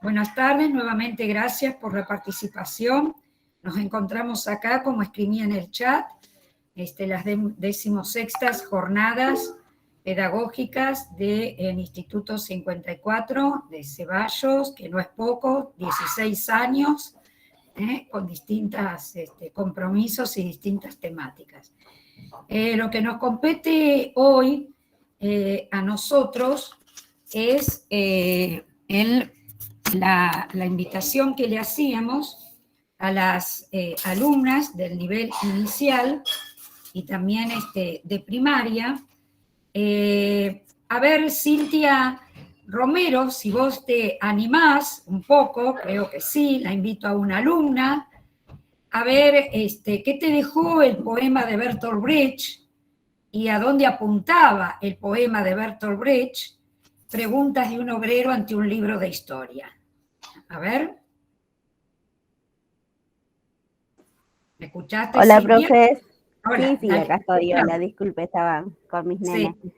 Buenas tardes, nuevamente gracias por la participación. Nos encontramos acá, como escribí en el chat, las 16ª jornadas pedagógicas del Instituto 54 de Ceballos, que no es poco, 16 años, con distintos compromisos y distintas temáticas. Lo que nos compete hoy a nosotros es la invitación que le hacíamos a las alumnas del nivel inicial y también de primaria. A ver, Cintia Romero, si vos te animás un poco, creo que sí, la invito a una alumna, a ver qué te dejó el poema de Bertolt Brecht y a dónde apuntaba el poema de Bertolt Brecht, Preguntas de un obrero ante un libro de historia. A ver. ¿Me escuchaste, Hola, Silvia? profe. Hola, Sí, dale. acá estoy. Hola, disculpe, estaba con mis nenes. Sí.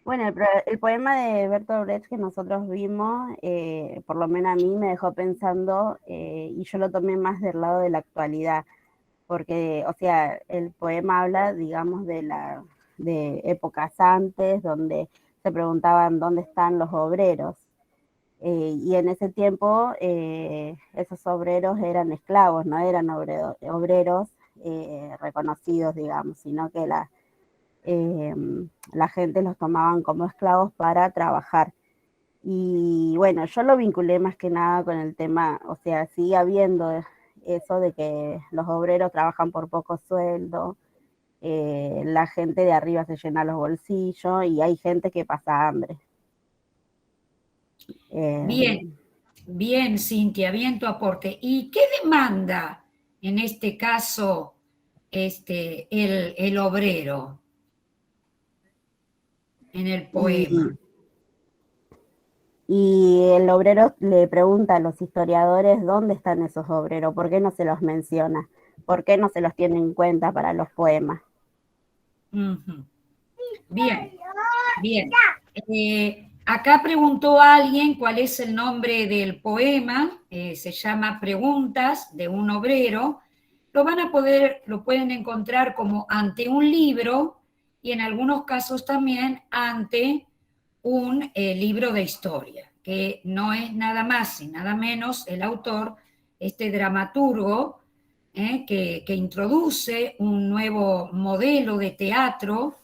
Bueno, el poema de Bertolt Brecht que nosotros vimos, por lo menos a mí me dejó pensando, y yo lo tomé más del lado de la actualidad, porque, o sea, el poema habla, digamos, de épocas antes, donde se preguntaban dónde están los obreros. Y en ese tiempo esos obreros eran esclavos, no eran obreros reconocidos, digamos, sino que la gente los tomaban como esclavos para trabajar. Y bueno, yo lo vinculé más que nada con el tema, o sea, sigue habiendo eso de que los obreros trabajan por poco sueldo, la gente de arriba se llena los bolsillos y hay gente que pasa hambre. Bien, bien, Cintia, bien tu aporte. ¿Y qué demanda en este caso el obrero en el poema? Y el obrero le pregunta a los historiadores dónde están esos obreros, por qué no se los menciona, por qué no se los tiene en cuenta para los poemas. Uh-huh. Bien, bien. Acá preguntó alguien cuál es el nombre del poema, se llama Preguntas de un obrero. Lo pueden encontrar como ante un libro y en algunos casos también ante un libro de historia, que no es nada más y nada menos el autor, este dramaturgo, que introduce un nuevo modelo de teatro,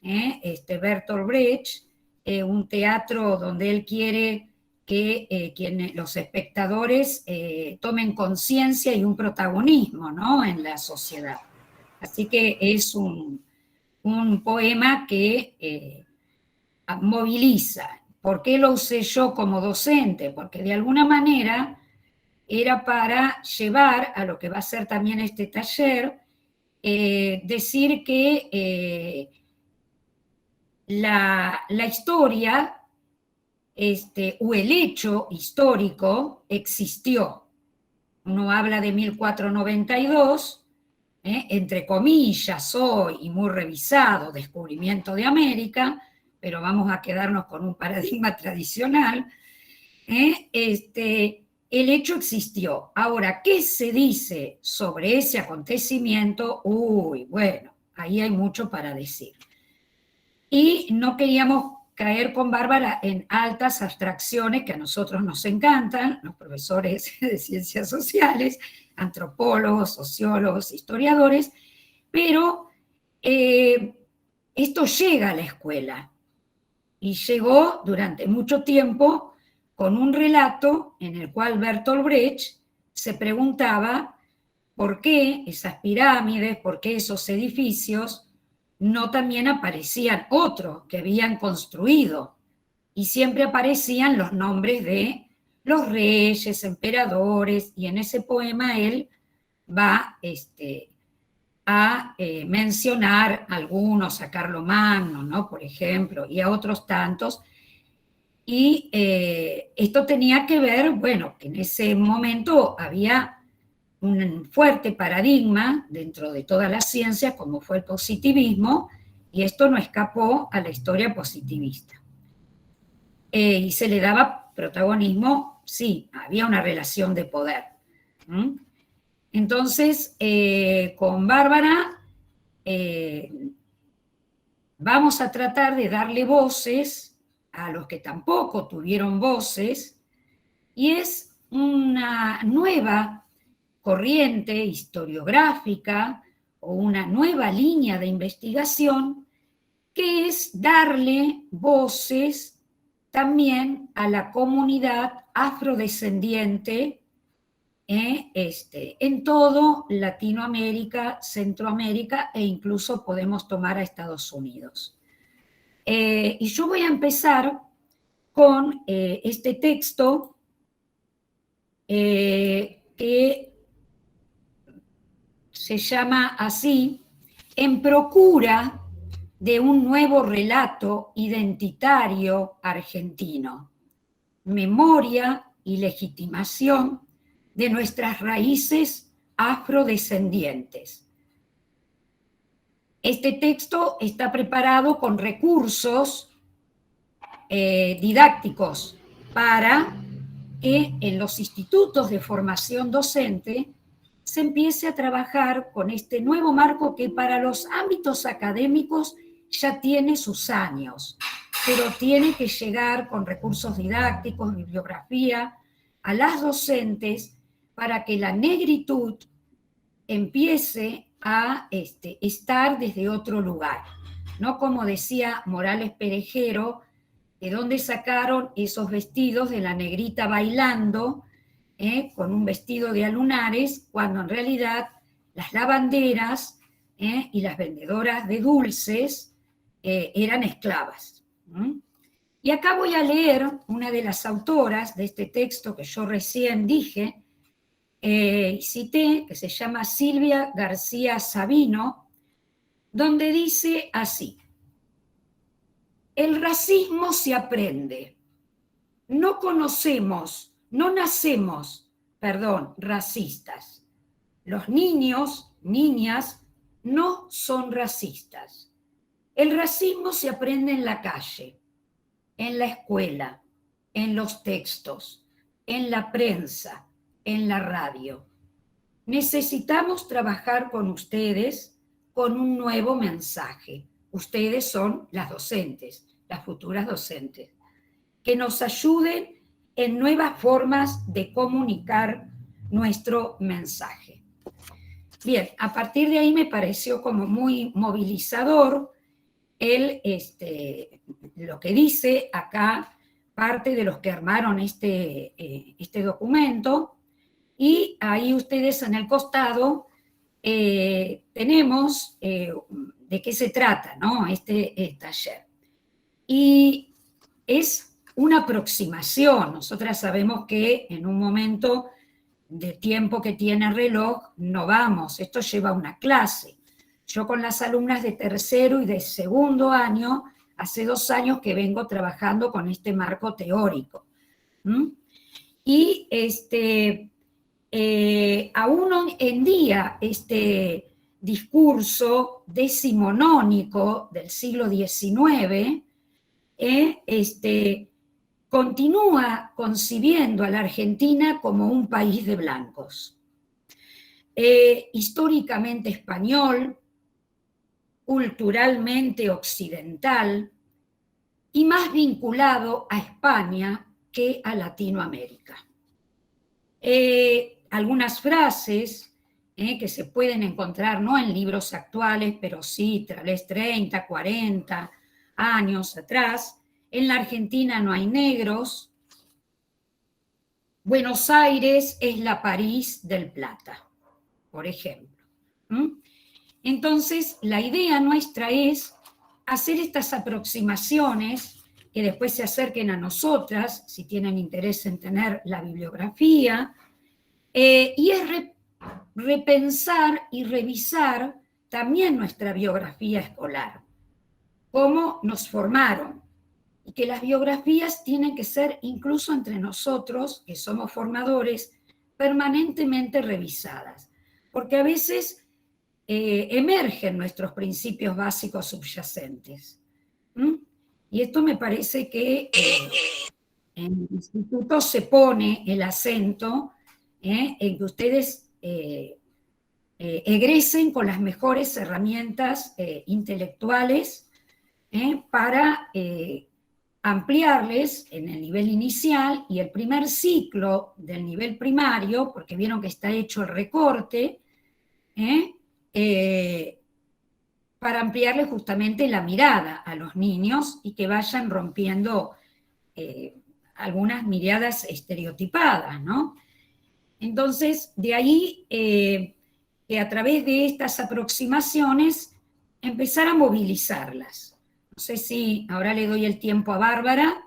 Bertolt Brecht, un teatro donde él quiere que los espectadores tomen conciencia y un protagonismo, ¿no?, en la sociedad. Así que es un poema que moviliza. ¿Por qué lo usé yo como docente? Porque de alguna manera era para llevar a lo que va a ser también este taller, decir que la historia o el hecho histórico existió. Uno habla de 1492, entre comillas, hoy y muy revisado, descubrimiento de América, pero vamos a quedarnos con un paradigma tradicional. El hecho existió. Ahora, ¿qué se dice sobre ese acontecimiento? Uy, bueno, ahí hay mucho para decir. Y no queríamos caer con Bárbara en altas abstracciones que a nosotros nos encantan, los profesores de ciencias sociales, antropólogos, sociólogos, historiadores, pero esto llega a la escuela y llegó durante mucho tiempo con un relato en el cual Bertolt Brecht se preguntaba por qué esas pirámides, por qué esos edificios no también aparecían otros que habían construido, y siempre aparecían los nombres de los reyes, emperadores, y en ese poema él va a mencionar algunos, a Carlomagno, ¿no?, por ejemplo, y a otros tantos, y esto tenía que ver, bueno, que en ese momento había un fuerte paradigma dentro de todas las ciencias, como fue el positivismo, y esto no escapó a la historia positivista. Y se le daba protagonismo, sí, había una relación de poder. Entonces, con Bárbara vamos a tratar de darle voces a los que tampoco tuvieron voces, y es una nueva corriente historiográfica o una nueva línea de investigación que es darle voces también a la comunidad afrodescendiente en todo Latinoamérica, Centroamérica e incluso podemos tomar a Estados Unidos. Y yo voy a empezar con este texto que se llama así: En procura de un nuevo relato identitario argentino, memoria y legitimación de nuestras raíces afrodescendientes. Este texto está preparado con recursos didácticos para que en los institutos de formación docente se empiece a trabajar con este nuevo marco que para los ámbitos académicos ya tiene sus años, pero tiene que llegar con recursos didácticos, bibliografía, a las docentes para que la negritud empiece a estar desde otro lugar, ¿no? Como decía Morales Perejero, de dónde sacaron esos vestidos de la negrita bailando, con un vestido de alunares, cuando en realidad las lavanderas y las vendedoras de dulces eran esclavas. Y acá voy a leer una de las autoras de este texto que yo recién dije, cité, que se llama Silvia García Sabino, donde dice así: el racismo se aprende. No nacemos racistas. Los niños, niñas, no son racistas. El racismo se aprende en la calle, en la escuela, en los textos, en la prensa, en la radio. Necesitamos trabajar con ustedes con un nuevo mensaje. Ustedes son las docentes, las futuras docentes, que nos ayuden en nuevas formas de comunicar nuestro mensaje. Bien, a partir de ahí me pareció como muy movilizador lo que dice acá parte de los que armaron este documento, y ahí ustedes en el costado tenemos de qué se trata, ¿no? Este taller. Y es una aproximación. Nosotras sabemos que en un momento de tiempo que tiene el reloj no vamos, esto lleva una clase. Yo con las alumnas de tercero y de segundo año, hace 2 años que vengo trabajando con este marco teórico. Y aún en día este discurso decimonónico del siglo XIX continúa concibiendo a la Argentina como un país de blancos. Históricamente español, culturalmente occidental y más vinculado a España que a Latinoamérica. Algunas frases que se pueden encontrar no en libros actuales, pero sí tal vez 30, 40 años atrás. En la Argentina no hay negros. Buenos Aires es la París del Plata, por ejemplo. Entonces, la idea nuestra es hacer estas aproximaciones que después se acerquen a nosotras, si tienen interés en tener la bibliografía, y es repensar y revisar también nuestra biografía escolar, cómo nos formaron, y que las biografías tienen que ser, incluso entre nosotros, que somos formadores, permanentemente revisadas, porque a veces emergen nuestros principios básicos subyacentes. Y esto me parece que en el instituto se pone el acento en que ustedes egresen con las mejores herramientas intelectuales para ampliarles en el nivel inicial y el primer ciclo del nivel primario, porque vieron que está hecho el recorte, para ampliarles justamente la mirada a los niños y que vayan rompiendo algunas miradas estereotipadas, ¿no? Entonces, de ahí que a través de estas aproximaciones empezar a movilizarlas. No sé si ahora le doy el tiempo a Bárbara.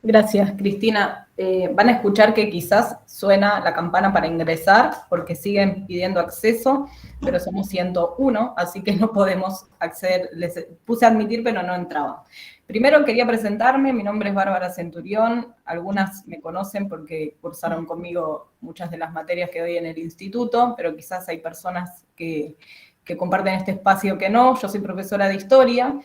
Gracias, Cristina. Van a escuchar que quizás suena la campana para ingresar, porque siguen pidiendo acceso, pero somos 101, así que no podemos acceder. Les puse a admitir, pero no entraba. Primero quería presentarme, mi nombre es Bárbara Centurión, algunas me conocen porque cursaron conmigo muchas de las materias que doy en el instituto, pero quizás hay personas que comparten este espacio que no. Yo soy profesora de historia,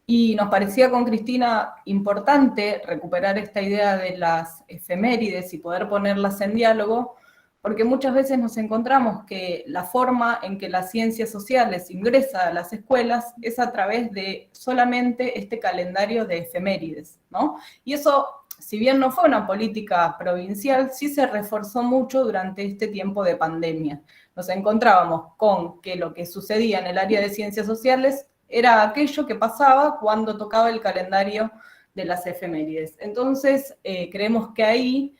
y nos parecía con Cristina importante recuperar esta idea de las efemérides y poder ponerlas en diálogo, porque muchas veces nos encontramos que la forma en que las ciencias sociales ingresa a las escuelas es a través de solamente este calendario de efemérides, ¿no? Y eso, si bien no fue una política provincial, sí se reforzó mucho durante este tiempo de pandemia. Nos encontrábamos con que lo que sucedía en el área de ciencias sociales era aquello que pasaba cuando tocaba el calendario de las efemérides. Entonces, creemos que ahí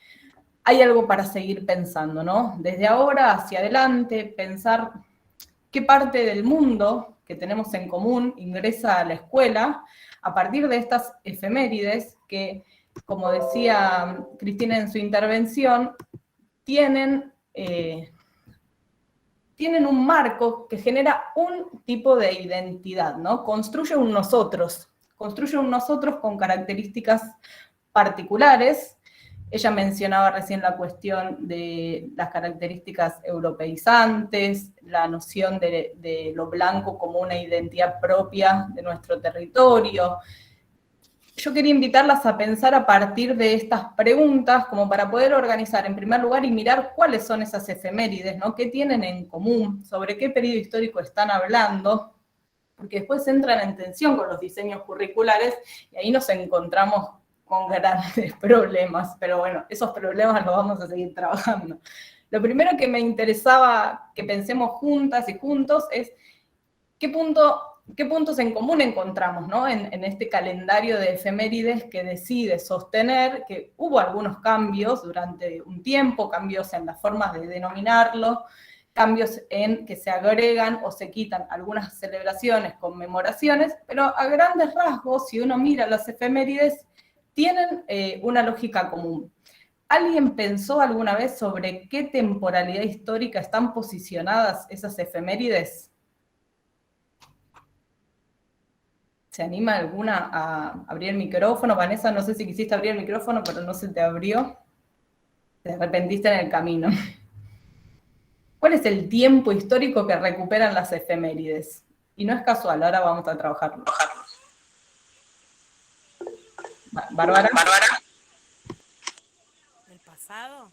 hay algo para seguir pensando, ¿no? Desde ahora hacia adelante, pensar qué parte del mundo que tenemos en común ingresa a la escuela a partir de estas efemérides que, como decía Cristina en su intervención, tienen un marco que genera un tipo de identidad, ¿no? Construye un nosotros con características particulares. Ella mencionaba recién la cuestión de las características europeizantes, la noción de lo blanco como una identidad propia de nuestro territorio. Yo quería invitarlas a pensar a partir de estas preguntas, como para poder organizar en primer lugar y mirar cuáles son esas efemérides, ¿no? ¿Qué tienen en común? ¿Sobre qué periodo histórico están hablando? Porque después entran en tensión con los diseños curriculares y ahí nos encontramos con grandes problemas, pero bueno, esos problemas los vamos a seguir trabajando. Lo primero que me interesaba que pensemos juntas y juntos es qué puntos en común encontramos, ¿no? en este calendario de efemérides que decide sostener que hubo algunos cambios durante un tiempo, cambios en las formas de denominarlo, cambios en que se agregan o se quitan algunas celebraciones, conmemoraciones, pero a grandes rasgos, si uno mira las efemérides, tienen una lógica común. ¿Alguien pensó alguna vez sobre qué temporalidad histórica están posicionadas esas efemérides? ¿Se anima alguna a abrir el micrófono? Vanessa, no sé si quisiste abrir el micrófono, pero no se te abrió. Te arrepentiste en el camino. ¿Cuál es el tiempo histórico que recuperan las efemérides? Y no es casual, ahora vamos a trabajarlo. Bárbara. ¿El pasado?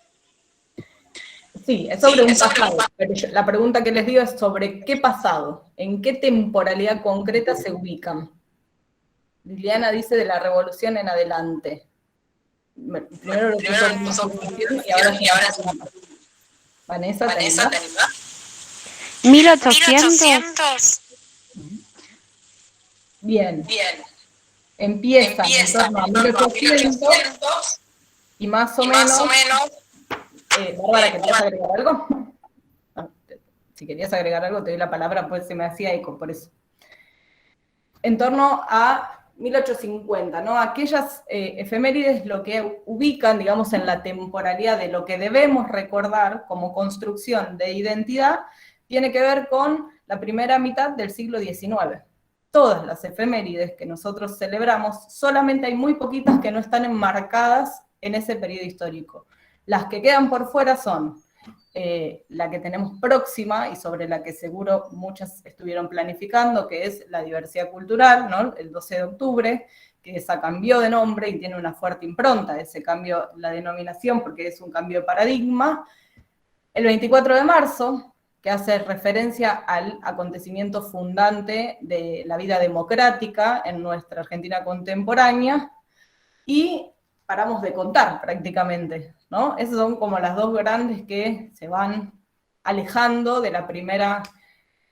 Sí, es sobre un pasado. Pero la pregunta que les digo es sobre qué pasado, en qué temporalidad concreta se ubican. Liliana dice de la revolución en adelante. Primero lo puso y ahora sí. Vanessa, ¿te animás? 1800. Bien. Empieza en torno a 1800 y más o menos. Bárbara, ¿querías agregar algo? Si querías agregar algo, te doy la palabra, pues se me hacía eco, por eso. En torno a 1850, ¿no? Aquellas efemérides lo que ubican, digamos, en la temporalidad de lo que debemos recordar como construcción de identidad, tiene que ver con la primera mitad del siglo XIX. Todas las efemérides que nosotros celebramos, solamente hay muy poquitas que no están enmarcadas en ese periodo histórico. Las que quedan por fuera son la que tenemos próxima y sobre la que seguro muchas estuvieron planificando, que es la diversidad cultural, ¿no? El 12 de octubre, que esa cambió de nombre y tiene una fuerte impronta, ese cambio, la denominación, porque es un cambio de paradigma. El 24 de marzo, que hace referencia al acontecimiento fundante de la vida democrática en nuestra Argentina contemporánea, y paramos de contar prácticamente, ¿no? Esas son como las dos grandes que se van alejando de la primera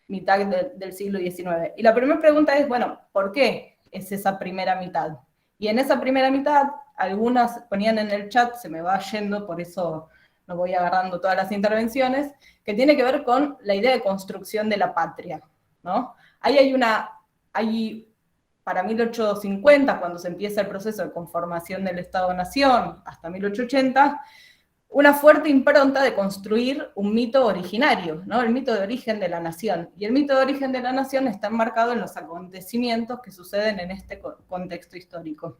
mitad del siglo XIX. Y la primera pregunta es, bueno, ¿por qué es esa primera mitad? Y en esa primera mitad, algunas ponían en el chat, se me va yendo, por eso no voy agarrando todas las intervenciones, que tiene que ver con la idea de construcción de la patria, ¿no? Ahí hay para 1850, cuando se empieza el proceso de conformación del Estado-Nación, hasta 1880, una fuerte impronta de construir un mito originario, ¿no? El mito de origen de la nación. Y el mito de origen de la nación está enmarcado en los acontecimientos que suceden en este contexto histórico.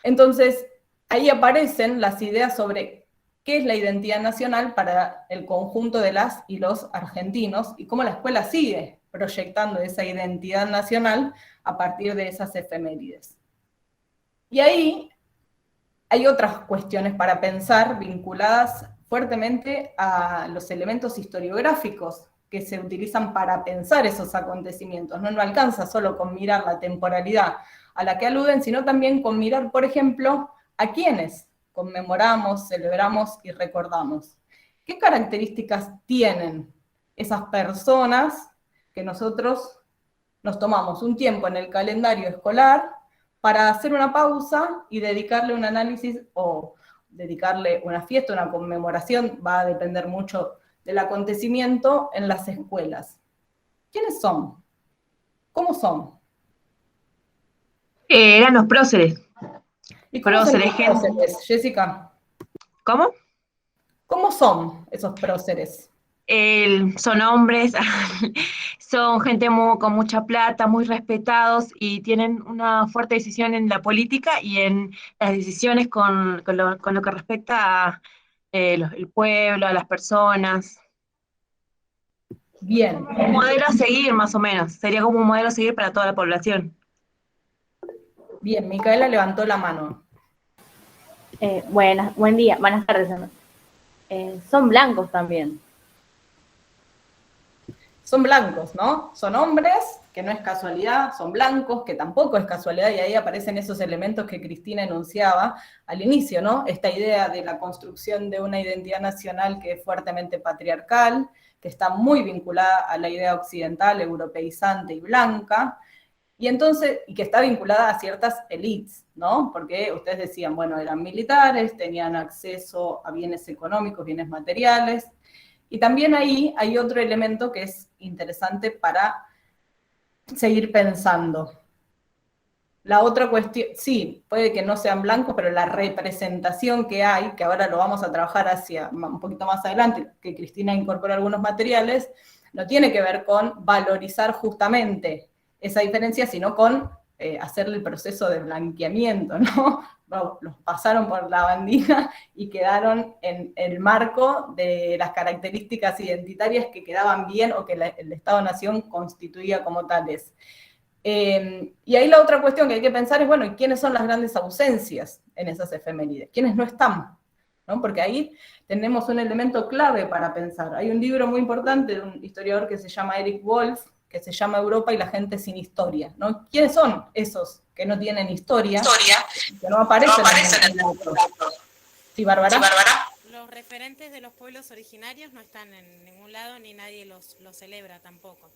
Entonces, ahí aparecen las ideas sobre qué es la identidad nacional para el conjunto de las y los argentinos, y cómo la escuela sigue proyectando esa identidad nacional a partir de esas efemérides. Y ahí hay otras cuestiones para pensar vinculadas fuertemente a los elementos historiográficos que se utilizan para pensar esos acontecimientos. No alcanza solo con mirar la temporalidad a la que aluden, sino también con mirar, por ejemplo, a quiénes conmemoramos, celebramos y recordamos. ¿Qué características tienen esas personas que nosotros nos tomamos un tiempo en el calendario escolar para hacer una pausa y dedicarle un análisis o dedicarle una fiesta, una conmemoración? Va a depender mucho del acontecimiento en las escuelas. ¿Quiénes son? ¿Cómo son? Eran los próceres. ¿Y cómo son Próceres, los próceres, Jessica? ¿Cómo? ¿Cómo son esos próceres? Son hombres, son gente con mucha plata, muy respetados y tienen una fuerte decisión en la política y en las decisiones con lo que respecta a el pueblo, a las personas. Bien. Un modelo a seguir, más o menos. Sería como un modelo a seguir para toda la población. Bien, Micaela levantó la mano. Buen día, buenas tardes. Son blancos también. Son blancos, ¿no? Son hombres, que no es casualidad, son blancos, que tampoco es casualidad, y ahí aparecen esos elementos que Cristina enunciaba al inicio, ¿no? Esta idea de la construcción de una identidad nacional que es fuertemente patriarcal, que está muy vinculada a la idea occidental, europeizante y blanca, y entonces, y que está vinculada a ciertas élites, ¿no? Porque ustedes decían, bueno, eran militares, tenían acceso a bienes económicos, bienes materiales. Y también ahí hay otro elemento que es interesante para seguir pensando. La otra cuestión, sí, puede que no sean blancos, pero la representación que hay, que ahora lo vamos a trabajar hacia un poquito más adelante, que Cristina incorpora algunos materiales, no tiene que ver con valorizar justamente esa diferencia, sino con hacerle el proceso de blanqueamiento, ¿no? Los pasaron por la bandina y quedaron en el marco de las características identitarias que quedaban bien o que el Estado-Nación constituía como tales. Y ahí la otra cuestión que hay que pensar es, bueno, ¿y quiénes son las grandes ausencias en esas efemérides? ¿Quiénes no están? ¿No? Porque ahí tenemos un elemento clave para pensar. Hay un libro muy importante de un historiador que se llama Eric Wolf, que se llama Europa y la gente sin historia, ¿no? ¿Quiénes son esos que no tienen historia, que no aparecen en el relato? ¿Sí, Bárbara? Los referentes de los pueblos originarios no están en ningún lado ni nadie los celebra tampoco.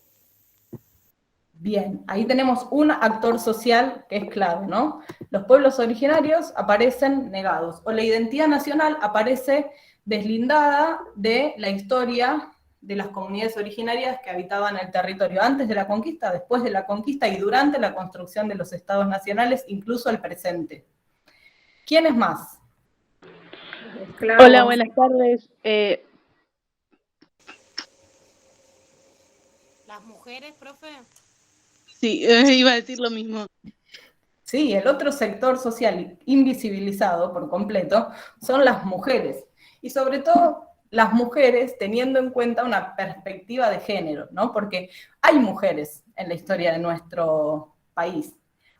Bien, ahí tenemos un actor social que es clave, ¿no? Los pueblos originarios aparecen negados, o la identidad nacional aparece deslindada de la historia de las comunidades originarias que habitaban el territorio antes de la conquista, después de la conquista y durante la construcción de los estados nacionales, incluso el presente. ¿Quiénes más? Hola, buenas tardes. ¿Las mujeres, profe? Sí, iba a decir lo mismo. Sí, el otro sector social invisibilizado por completo son las mujeres, y sobre todo las mujeres teniendo en cuenta una perspectiva de género, ¿no? Porque hay mujeres en la historia de nuestro país.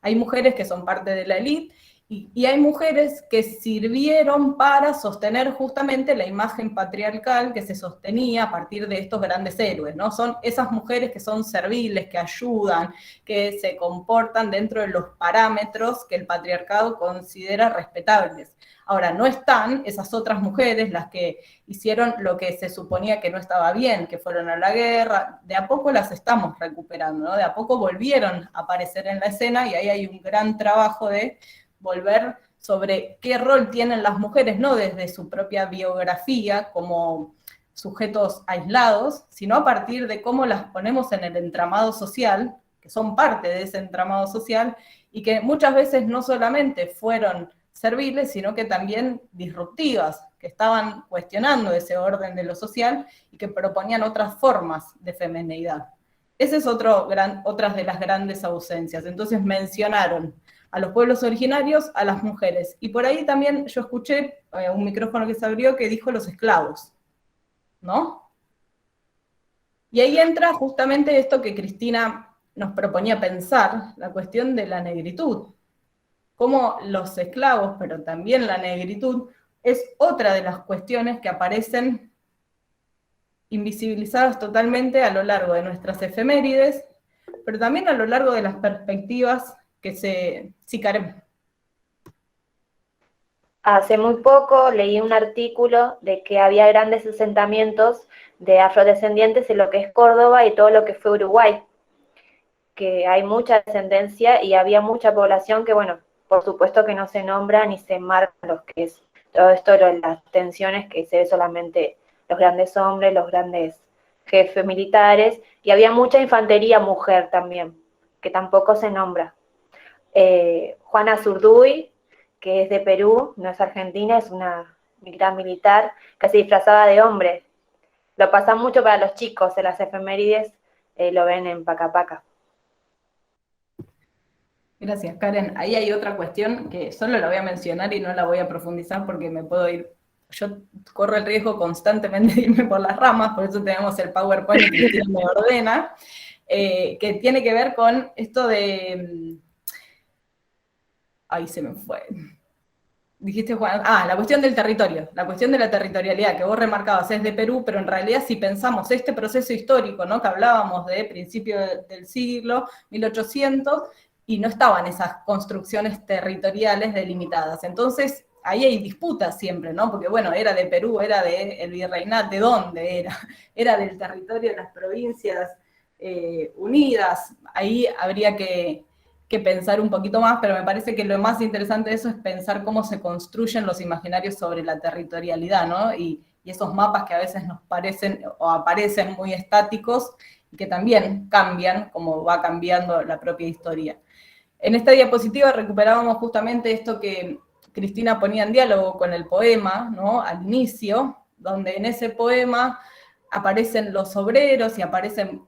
Hay mujeres que son parte de la élite, y hay mujeres que sirvieron para sostener justamente la imagen patriarcal que se sostenía a partir de estos grandes héroes, ¿no? Son esas mujeres que son serviles, que ayudan, que se comportan dentro de los parámetros que el patriarcado considera respetables. Ahora, no están esas otras mujeres, las que hicieron lo que se suponía que no estaba bien, que fueron a la guerra. De a poco las estamos recuperando, ¿no? De a poco volvieron a aparecer en la escena, y ahí hay un gran trabajo de volver sobre qué rol tienen las mujeres, no desde su propia biografía como sujetos aislados, sino a partir de cómo las ponemos en el entramado social, que son parte de ese entramado social, y que muchas veces no solamente fueron serviles, sino que también disruptivas, que estaban cuestionando ese orden de lo social y que proponían otras formas de femineidad. Esa es otras de las grandes ausencias. Entonces mencionaron a los pueblos originarios, a las mujeres. Y por ahí también yo escuché un micrófono que se abrió que dijo los esclavos, ¿no? Y ahí entra justamente esto que Cristina nos proponía pensar, la cuestión de la negritud. Cómo los esclavos, pero también la negritud, es otra de las cuestiones que aparecen invisibilizadas totalmente a lo largo de nuestras efemérides, pero también a lo largo de las perspectivas que sí, Karen. Hace muy poco leí un artículo de que había grandes asentamientos de afrodescendientes en lo que es Córdoba y todo lo que fue Uruguay, que hay mucha descendencia y había mucha población que, bueno, por supuesto que no se nombra ni se marca lo que es todo esto, las tensiones que se ve solamente los grandes hombres, los grandes jefes militares, y había mucha infantería mujer también, que tampoco se nombra. Juana Zurduy, que es de Perú, no es argentina, es una gran militar, que se disfrazaba de hombre. Lo pasan mucho para los chicos, en las efemérides lo ven en Paca Paca. Gracias, Karen. Ahí hay otra cuestión que solo la voy a mencionar y no la voy a profundizar porque me puedo ir. Yo corro el riesgo constantemente de irme por las ramas, por eso tenemos el PowerPoint y Cristina me ordena, que tiene que ver con esto de... Ahí se me fue. Dijiste, Juan, la cuestión del territorio, la cuestión de la territorialidad, que vos remarcabas, es de Perú, pero en realidad si pensamos este proceso histórico, ¿no?, que hablábamos de principio del siglo, 1800, y no estaban esas construcciones territoriales delimitadas. Entonces, ahí hay disputas siempre, ¿no? Porque, bueno, era de Perú, era del virreinato, ¿de dónde era? Era del territorio de las provincias unidas. Ahí habría que pensar un poquito más, pero me parece que lo más interesante de eso es pensar cómo se construyen los imaginarios sobre la territorialidad, ¿no? Y esos mapas que a veces nos parecen o aparecen muy estáticos y que también cambian, como va cambiando la propia historia. En esta diapositiva recuperábamos justamente esto que Cristina ponía en diálogo con el poema, ¿no?, al inicio, donde en ese poema aparecen los obreros y aparecen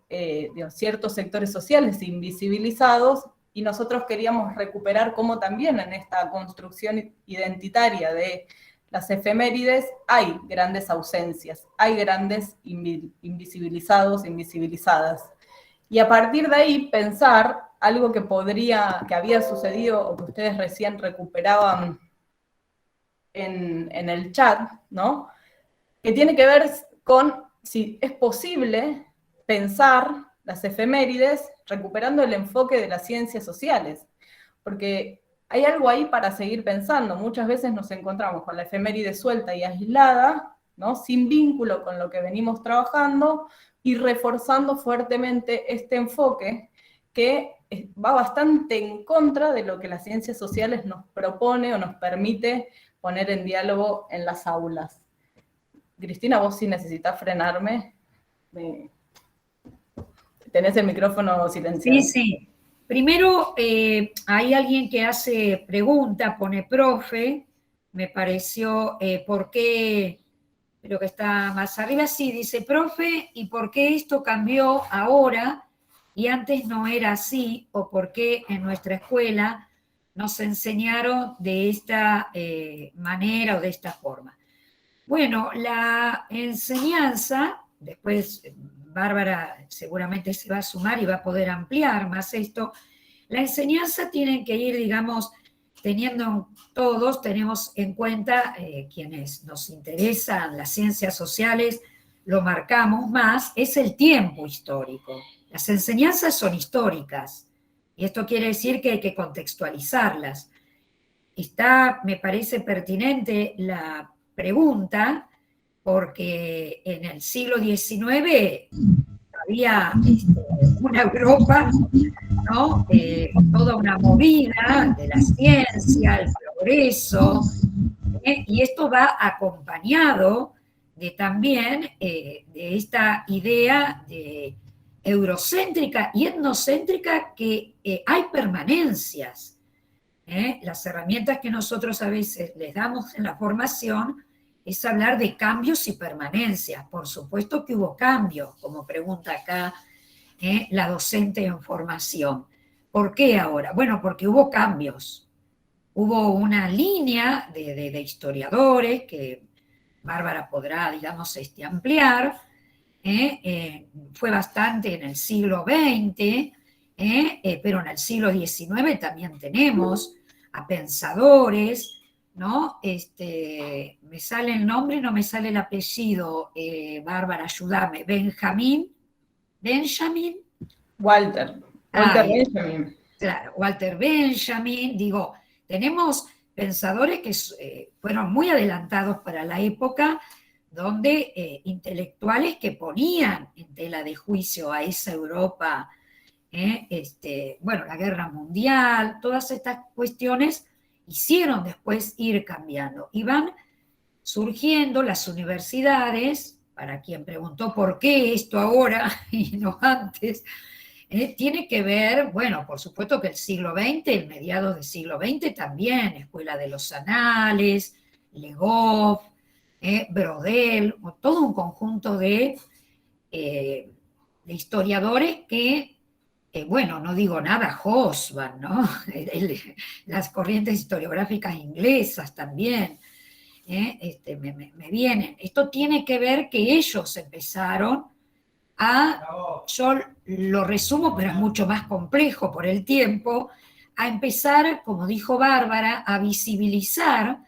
ciertos sectores sociales invisibilizados, y nosotros queríamos recuperar cómo también en esta construcción identitaria de las efemérides hay grandes ausencias, hay grandes invisibilizados, invisibilizadas. Y a partir de ahí pensar algo que había sucedido o que ustedes recién recuperaban en el chat, ¿no?, que tiene que ver con si es posible pensar las efemérides recuperando el enfoque de las ciencias sociales, porque hay algo ahí para seguir pensando. Muchas veces nos encontramos con la efeméride suelta y aislada, ¿no?, sin vínculo con lo que venimos trabajando, y reforzando fuertemente este enfoque que va bastante en contra de lo que las ciencias sociales nos propone o nos permite poner en diálogo en las aulas. Cristina, vos sí necesitas frenarme. Tenés el micrófono silenciado. Sí, sí. Primero, hay alguien que hace pregunta, pone profe, me pareció, ¿por qué? Creo que está más arriba, sí, dice, profe, ¿y por qué esto cambió ahora y antes no era así? ¿O por qué en nuestra escuela nos enseñaron de esta manera o de esta forma? Bueno, la enseñanza, después Bárbara seguramente se va a sumar y va a poder ampliar más esto, La enseñanza tiene que ir, digamos, todos tenemos en cuenta, quienes nos interesan las ciencias sociales, lo marcamos más, es el tiempo histórico. Las enseñanzas son históricas, y esto quiere decir que hay que contextualizarlas. Me parece pertinente la pregunta, porque en el siglo XIX había una Europa, ¿no? Toda una movida de la ciencia, el progreso, y esto va acompañado de también de esta idea eurocéntrica y etnocéntrica que hay permanencias. Las herramientas que nosotros a veces les damos en la formación es hablar de cambios y permanencias. Por supuesto que hubo cambios, como pregunta acá la docente en formación. ¿Por qué ahora? Bueno, porque hubo cambios. Hubo una línea de historiadores que Bárbara podrá, digamos, ampliar. Fue bastante en el siglo XX, pero en el siglo XIX también tenemos a pensadores, ¿no? Me sale el nombre y no me sale el apellido, Bárbara, ayúdame. Benjamin. Walter Benjamin. Claro, Walter Benjamin, digo, tenemos pensadores que fueron muy adelantados para la época, donde intelectuales que ponían en tela de juicio a esa Europa, bueno, la guerra mundial, todas estas cuestiones hicieron después ir cambiando. Y van surgiendo las universidades, para quien preguntó por qué esto ahora y no antes, tiene que ver, bueno, por supuesto que el siglo XX, el mediados del siglo XX también, Escuela de los Anales, Le Goff, Brodel, todo un conjunto de historiadores que, bueno, no digo nada, Hobsbawm, ¿no? Las corrientes historiográficas inglesas también, me vienen. Esto tiene que ver que ellos empezaron yo lo resumo, pero es mucho más complejo por el tiempo, a empezar, como dijo Bárbara, a visibilizar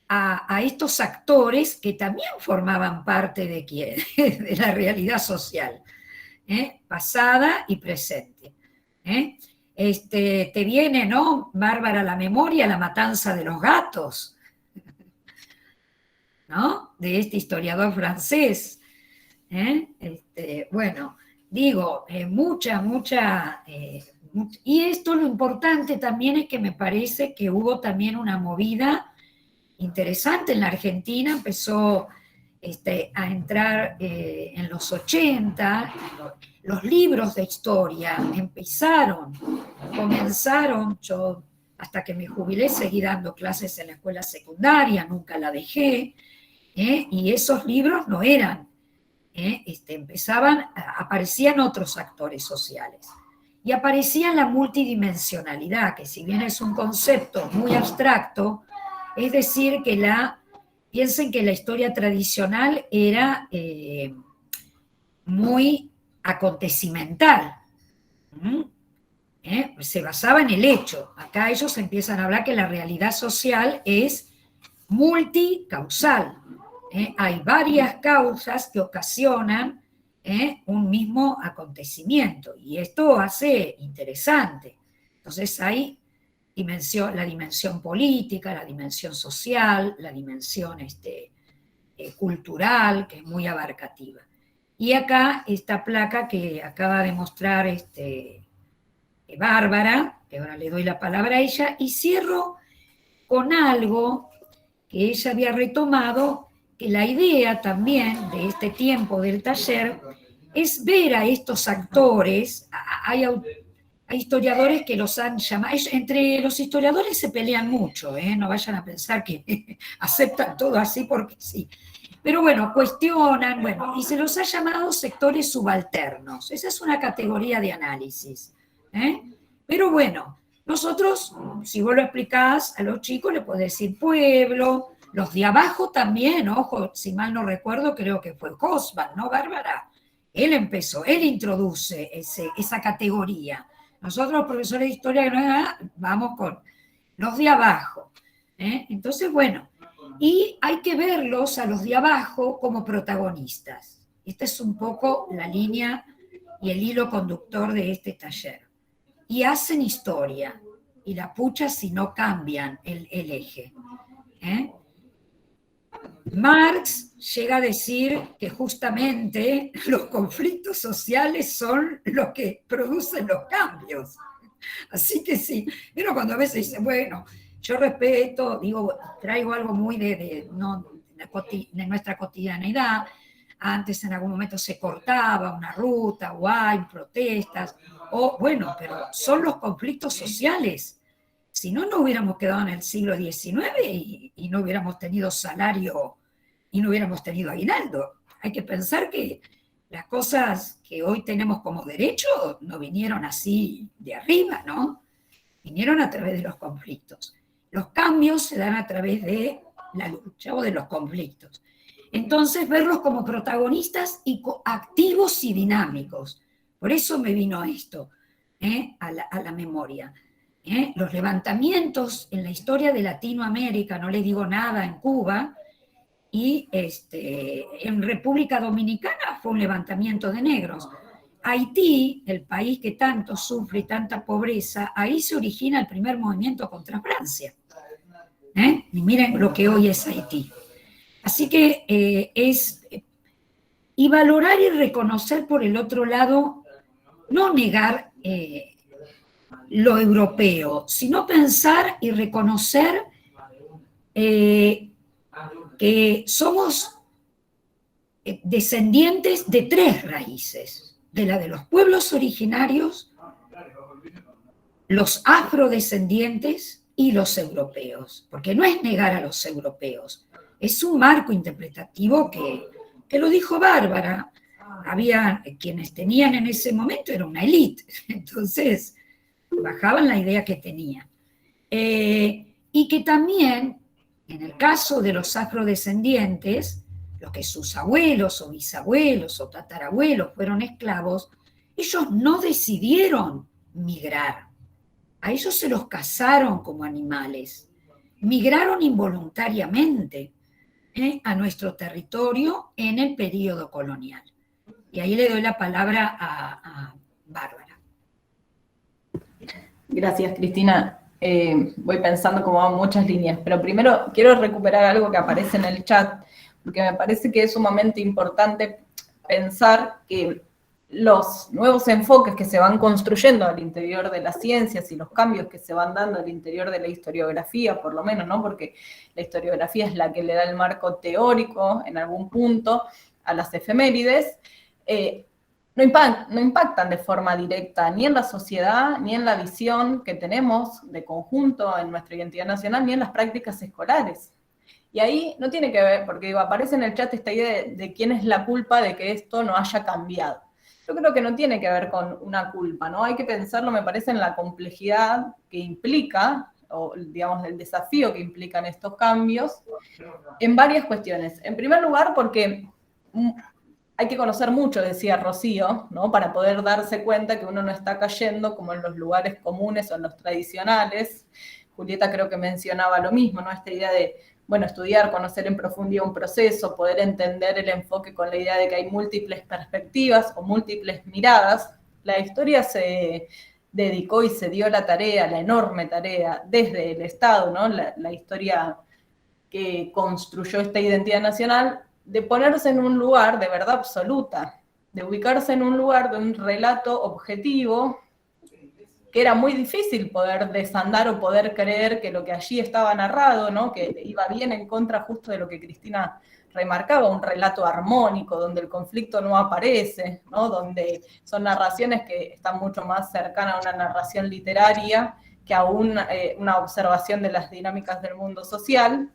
a estos actores que también formaban parte de la realidad social, pasada y presente. Te viene, ¿no, Bárbara, a la memoria la matanza de los gatos, ¿no? De este historiador francés. Bueno, digo, y esto lo importante también es que me parece que hubo también una movida interesante en la Argentina, empezó a entrar en los 80, los libros de historia comenzaron, yo hasta que me jubilé seguí dando clases en la escuela secundaria, nunca la dejé, y esos libros no eran, aparecían otros actores sociales. Y aparecía la multidimensionalidad, que si bien es un concepto muy abstracto, es decir, piensen que la historia tradicional era muy acontecimental. Se basaba en el hecho. Acá ellos empiezan a hablar que la realidad social es multicausal. Hay varias causas que ocasionan un mismo acontecimiento, y esto hace interesante. Entonces hay la dimensión política, la dimensión social, la dimensión cultural, que es muy abarcativa. Y acá esta placa que acaba de mostrar Bárbara, que ahora le doy la palabra a ella, y cierro con algo que ella había retomado, que la idea también de este tiempo del taller es ver a estos actores. Hay historiadores que los han llamado, entre los historiadores se pelean mucho, no vayan a pensar que aceptan todo así porque sí. Pero bueno, cuestionan, y se los ha llamado sectores subalternos. Esa es una categoría de análisis. Pero bueno, nosotros, si vos lo explicás a los chicos, le podés decir pueblo, los de abajo también, ojo, si mal no recuerdo, creo que fue Hobsbawm, ¿no, Bárbara? Él introduce esa categoría. Nosotros, los profesores de historia, que no vamos con los de abajo. Entonces, bueno, y hay que verlos a los de abajo como protagonistas. Esta es un poco la línea y el hilo conductor de este taller. Y hacen historia, y la pucha si no cambian el eje. Marx llega a decir que justamente los conflictos sociales son los que producen los cambios. Así que sí, pero cuando a veces dice, bueno, yo respeto, digo, traigo algo muy de nuestra cotidianeidad. Antes en algún momento se cortaba una ruta o hay protestas, o bueno, pero son los conflictos sociales. Si no, no hubiéramos quedado en el siglo XIX y no hubiéramos tenido salario y no hubiéramos tenido aguinaldo. Hay que pensar que las cosas que hoy tenemos como derecho no vinieron así de arriba, ¿no? Vinieron a través de los conflictos. Los cambios se dan a través de la lucha o de los conflictos. Entonces, verlos como protagonistas y activos y dinámicos. Por eso me vino esto a la memoria. Los levantamientos en la historia de Latinoamérica, no les digo nada en Cuba, y en República Dominicana fue un levantamiento de negros. Haití, el país que tanto sufre y tanta pobreza, ahí se origina el primer movimiento contra Francia. Y miren lo que hoy es Haití. Así que y valorar y reconocer por el otro lado, no negar lo europeo, sino pensar y reconocer que somos descendientes de tres raíces, de la de los pueblos originarios, los afrodescendientes y los europeos, porque no es negar a los europeos, es un marco interpretativo que lo dijo Bárbara. Había quienes tenían en ese momento, era una élite, entonces bajaban la idea que tenían. Y que también, en el caso de los afrodescendientes, los que sus abuelos o bisabuelos o tatarabuelos fueron esclavos, ellos no decidieron migrar. A ellos se los cazaron como animales. Migraron involuntariamente a nuestro territorio en el periodo colonial. Y ahí le doy la palabra a Bárbara. Gracias, Cristina. Voy pensando como van muchas líneas, pero primero quiero recuperar algo que aparece en el chat, porque me parece que es sumamente importante pensar que los nuevos enfoques que se van construyendo al interior de las ciencias y los cambios que se van dando al interior de la historiografía, por lo menos, ¿no? Porque la historiografía es la que le da el marco teórico en algún punto a las efemérides, no impactan de forma directa ni en la sociedad, ni en la visión que tenemos de conjunto en nuestra identidad nacional, ni en las prácticas escolares. Y ahí no tiene que ver, porque aparece en el chat esta idea de quién es la culpa de que esto no haya cambiado. Yo creo que no tiene que ver con una culpa, ¿no? Hay que pensarlo, me parece, en la complejidad que implica, o digamos, el desafío que implican estos cambios, en varias cuestiones. En primer lugar, porque hay que conocer mucho, decía Rocío, ¿no? Para poder darse cuenta que uno no está cayendo como en los lugares comunes o en los tradicionales. Julieta creo que mencionaba lo mismo, ¿no? Esta idea de, bueno, estudiar, conocer en profundidad un proceso, poder entender el enfoque con la idea de que hay múltiples perspectivas o múltiples miradas. La historia se dedicó y se dio la tarea, la enorme tarea, desde el Estado, ¿no? La historia que construyó esta identidad nacional, de ponerse en un lugar de verdad absoluta, de ubicarse en un lugar de un relato objetivo, que era muy difícil poder desandar o poder creer que lo que allí estaba narrado, ¿no? Que iba bien en contra justo de lo que Cristina remarcaba, un relato armónico, donde el conflicto no aparece, ¿no? Donde son narraciones que están mucho más cercanas a una narración literaria que a una observación de las dinámicas del mundo social.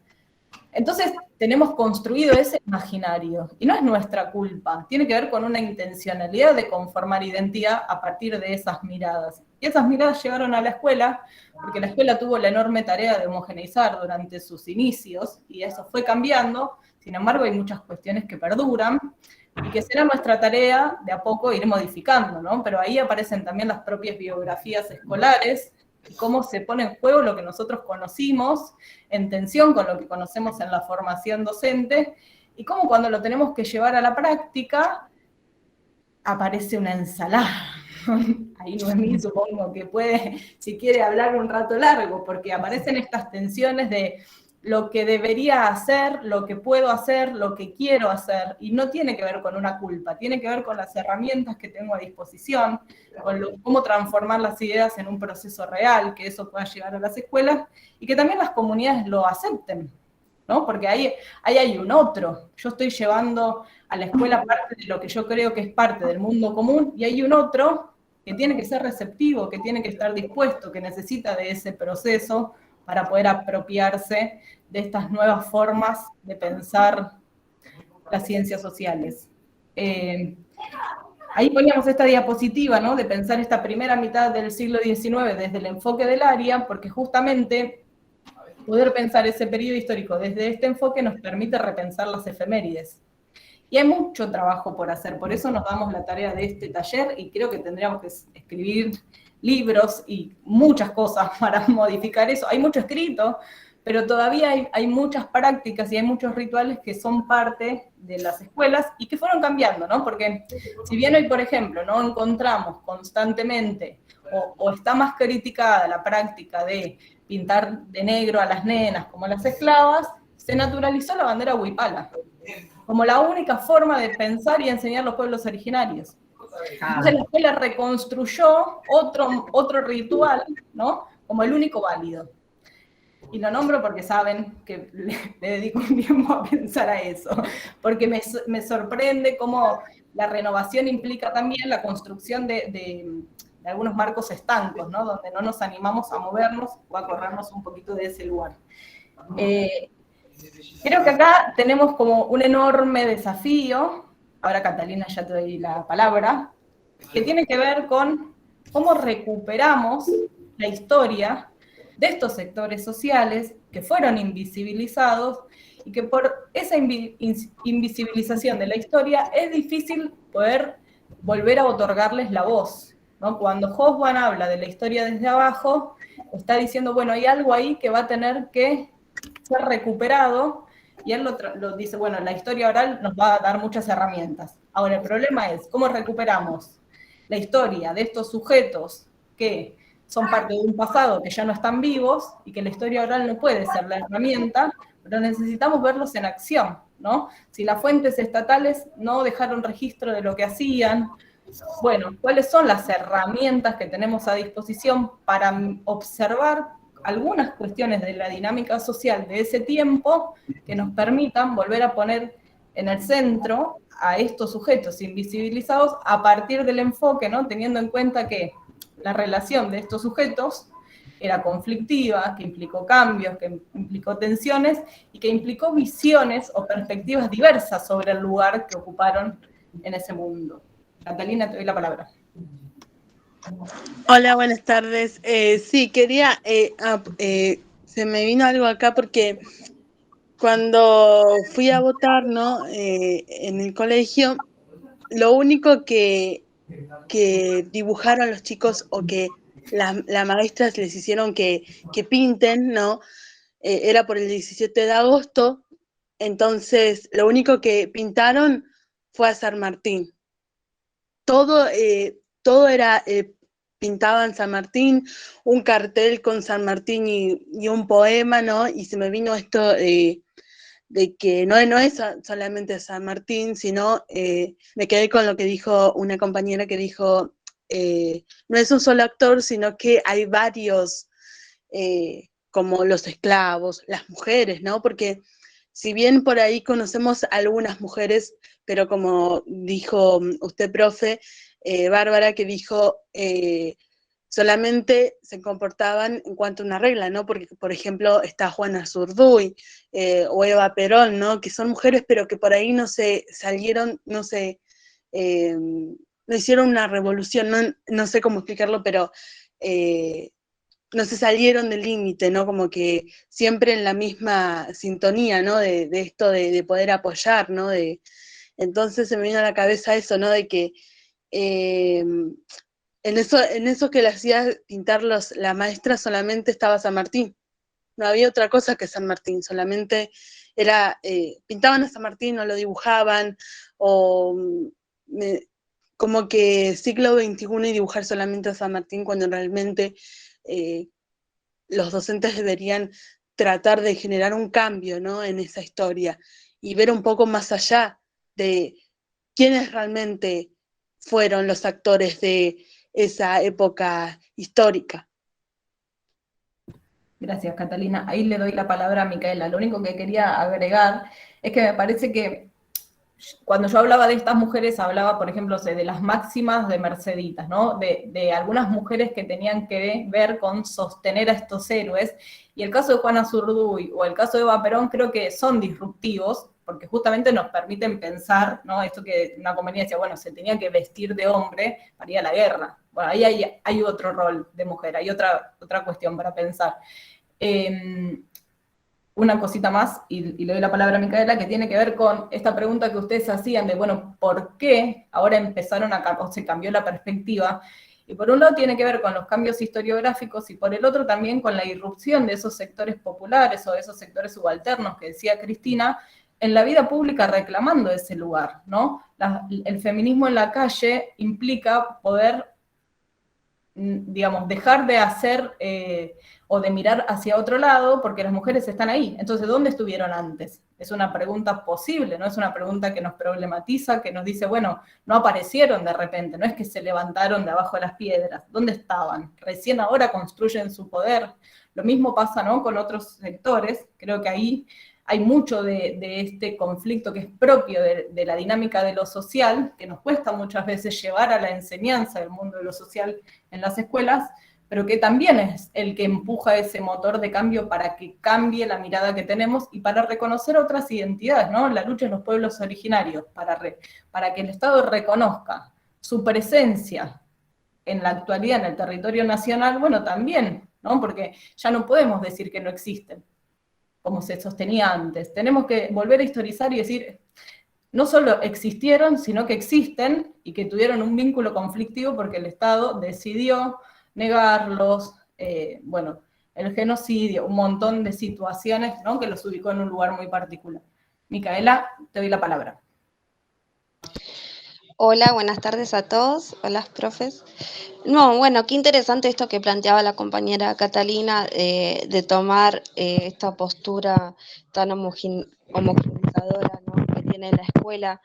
Entonces tenemos construido ese imaginario, y no es nuestra culpa, tiene que ver con una intencionalidad de conformar identidad a partir de esas miradas. Y esas miradas llegaron a la escuela, porque la escuela tuvo la enorme tarea de homogeneizar durante sus inicios, y eso fue cambiando, Sin embargo, hay muchas cuestiones que perduran y que será nuestra tarea de a poco ir modificando, ¿no? Pero ahí aparecen también las propias biografías escolares y cómo se pone en juego lo que nosotros conocimos, en tensión con lo que conocemos en la formación docente, y cómo cuando lo tenemos que llevar a la práctica, aparece una ensalada. Ahí Noemí supongo que puede, si quiere, hablar un rato largo, porque aparecen estas tensiones de lo que debería hacer, lo que puedo hacer, lo que quiero hacer, y no tiene que ver con una culpa, tiene que ver con las herramientas que tengo a disposición, con cómo transformar las ideas en un proceso real, que eso pueda llegar a las escuelas, y que también las comunidades lo acepten, ¿no? Porque ahí hay un otro. Yo estoy llevando a la escuela parte de lo que yo creo que es parte del mundo común, y hay un otro que tiene que ser receptivo, que tiene que estar dispuesto, que necesita de ese proceso para poder apropiarse de estas nuevas formas de pensar las ciencias sociales. Ahí poníamos esta diapositiva, ¿no? De pensar esta primera mitad del siglo XIX desde el enfoque del área, porque justamente poder pensar ese periodo histórico desde este enfoque nos permite repensar las efemérides. Y hay mucho trabajo por hacer, por eso nos damos la tarea de este taller, y creo que tendríamos que escribir libros y muchas cosas para modificar eso. Hay mucho escrito, pero todavía hay muchas prácticas y hay muchos rituales que son parte de las escuelas y que fueron cambiando, ¿no? Porque si bien hoy, por ejemplo, no encontramos constantemente o está más criticada la práctica de pintar de negro a las nenas como las esclavas, se naturalizó la bandera huipala como la única forma de pensar y enseñar los pueblos originarios. Entonces la escuela reconstruyó otro ritual, ¿no? Como el único válido. Y lo nombro porque saben que le dedico un tiempo a pensar a eso, porque me sorprende cómo la renovación implica también la construcción de algunos marcos estancos, ¿no? Donde no nos animamos a movernos o a corrernos un poquito de ese lugar. Creo que acá tenemos como un enorme desafío, ahora Catalina ya te doy la palabra, que tiene que ver con cómo recuperamos la historia de estos sectores sociales que fueron invisibilizados y que por esa invisibilización de la historia es difícil poder volver a otorgarles la voz, ¿no? Cuando Hobsbawm habla de la historia desde abajo, está diciendo, bueno, hay algo ahí que va a tener que ser recuperado, y él lo dice, bueno, la historia oral nos va a dar muchas herramientas. Ahora, el problema es, ¿cómo recuperamos la historia de estos sujetos que son parte de un pasado que ya no están vivos, y que la historia oral no puede ser la herramienta, pero necesitamos verlos en acción, ¿no? Si las fuentes estatales no dejaron registro de lo que hacían, bueno, ¿cuáles son las herramientas que tenemos a disposición para observar algunas cuestiones de la dinámica social de ese tiempo que nos permitan volver a poner en el centro a estos sujetos invisibilizados a partir del enfoque, ¿no? Teniendo en cuenta que la relación de estos sujetos era conflictiva, que implicó cambios, que implicó tensiones y que implicó visiones o perspectivas diversas sobre el lugar que ocuparon en ese mundo. Catalina, te doy la palabra. Hola, buenas tardes. Sí, quería, se me vino algo acá porque cuando fui a votar, ¿no? En el colegio, lo único que dibujaron los chicos o que las maestras les hicieron que pinten, ¿no? Era por el 17 de agosto, entonces lo único que pintaron fue a San Martín. Todo era, pintaban San Martín, un cartel con San Martín y un poema, ¿no? Y se me vino esto de que no es solamente San Martín, sino me quedé con lo que dijo una compañera que dijo, no es un solo actor, sino que hay varios, como los esclavos, las mujeres, ¿no? Porque si bien por ahí conocemos algunas mujeres, pero como dijo usted, profe, Bárbara, que dijo, solamente se comportaban en cuanto a una regla, ¿no? Porque, por ejemplo, está Juana Zurduy o Eva Perón, ¿no? Que son mujeres, pero que por ahí no se salieron, no hicieron una revolución, no sé cómo explicarlo, pero no se salieron del límite, ¿no? Como que siempre en la misma sintonía, ¿no? De esto de poder apoyar, ¿no? Entonces se me vino a la cabeza eso, ¿no? De que en eso que le hacía pintar la maestra solamente estaba San Martín. No había otra cosa que San Martín, solamente era, pintaban a San Martín o lo dibujaban, o como que siglo XXI y dibujar solamente a San Martín cuando realmente los docentes deberían tratar de generar un cambio, ¿no? En esa historia y ver un poco más allá de quiénes realmente fueron los actores de esa época histórica. Gracias, Catalina. Ahí le doy la palabra a Micaela. Lo único que quería agregar es que me parece que cuando yo hablaba de estas mujeres, hablaba, por ejemplo, de las máximas de Merceditas, ¿no? De algunas mujeres que tenían que ver con sostener a estos héroes, y el caso de Juana Zurduy o el caso de Eva Perón creo que son disruptivos, porque justamente nos permiten pensar, ¿no? Esto que una compañía decía, bueno, se tenía que vestir de hombre para ir a la guerra. Bueno, ahí hay otro rol de mujer, hay otra cuestión para pensar. Una cosita más, y le doy la palabra a Micaela, que tiene que ver con esta pregunta que ustedes hacían de, bueno, ¿por qué ahora empezaron o se cambió la perspectiva? Y por un lado tiene que ver con los cambios historiográficos y por el otro también con la irrupción de esos sectores populares o de esos sectores subalternos que decía Cristina, en la vida pública reclamando ese lugar, ¿no? El feminismo en la calle implica poder, digamos, dejar de hacer o de mirar hacia otro lado porque las mujeres están ahí. Entonces, ¿dónde estuvieron antes? Es una pregunta posible, no es una pregunta que nos problematiza, que nos dice, bueno, no aparecieron de repente, no es que se levantaron de abajo de las piedras. ¿Dónde estaban? Recién ahora construyen su poder. Lo mismo pasa, ¿no?, con otros sectores. Creo que ahí hay mucho de este conflicto que es propio de la dinámica de lo social, que nos cuesta muchas veces llevar a la enseñanza del mundo de lo social en las escuelas, pero que también es el que empuja ese motor de cambio para que cambie la mirada que tenemos y para reconocer otras identidades, ¿no? La lucha de los pueblos originarios, para que el Estado reconozca su presencia en la actualidad en el territorio nacional, bueno, también, ¿no? Porque ya no podemos decir que no existen, como se sostenía antes. Tenemos que volver a historizar y decir, no solo existieron, sino que existen y que tuvieron un vínculo conflictivo porque el Estado decidió negarlos, bueno, el genocidio, un montón de situaciones, ¿no?, que los ubicó en un lugar muy particular. Micaela, te doy la palabra. Hola, buenas tardes a todos. Hola, profes. No, bueno, qué interesante esto que planteaba la compañera Catalina, de tomar esta postura tan homogeneizadora, ¿no?, que tiene la escuela.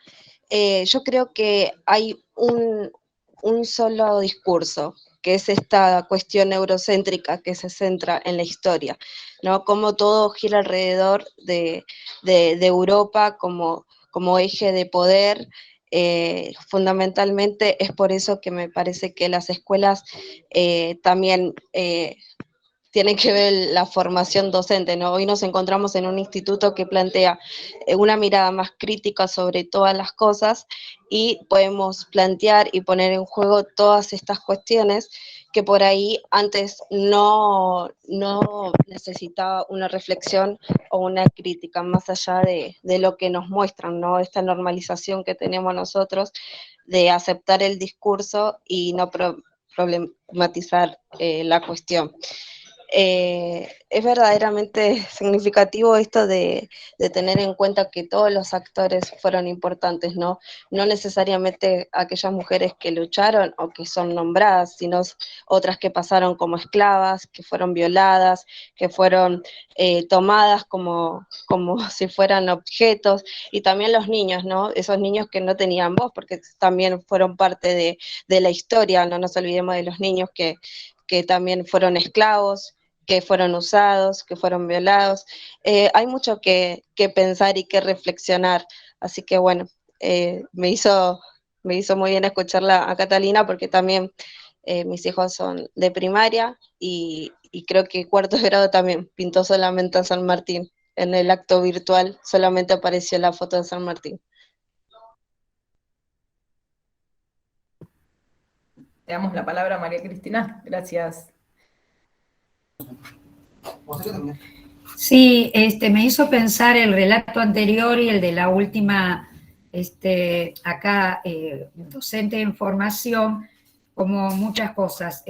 Yo creo que hay un solo discurso, que es esta cuestión eurocéntrica que se centra en la historia, ¿no? Cómo todo gira alrededor de Europa como eje de poder. Fundamentalmente es por eso que me parece que las escuelas también tienen que ver la formación docente, ¿no? Hoy nos encontramos en un instituto que plantea una mirada más crítica sobre todas las cosas y podemos plantear y poner en juego todas estas cuestiones que por ahí antes no necesitaba una reflexión o una crítica más allá de lo que nos muestran, ¿no? Esta normalización que tenemos nosotros de aceptar el discurso y no problematizar la cuestión. Es verdaderamente significativo esto de tener en cuenta que todos los actores fueron importantes, ¿no? No necesariamente aquellas mujeres que lucharon o que son nombradas, sino otras que pasaron como esclavas, que fueron violadas, que fueron tomadas como si fueran objetos, y también los niños, ¿no? Esos niños que no tenían voz, porque también fueron parte de la historia, no nos olvidemos de los niños que también fueron esclavos, que fueron usados, que fueron violados. Hay mucho que pensar y que reflexionar, así que bueno, me hizo muy bien escucharla a Catalina, porque también mis hijos son de primaria y creo que cuarto grado también pintó solamente a San Martín. En el acto virtual solamente apareció la foto de San Martín. Te damos la palabra a María Cristina. Gracias. Sí, me hizo pensar el relato anterior y el de la última, acá, docente en formación, como muchas cosas.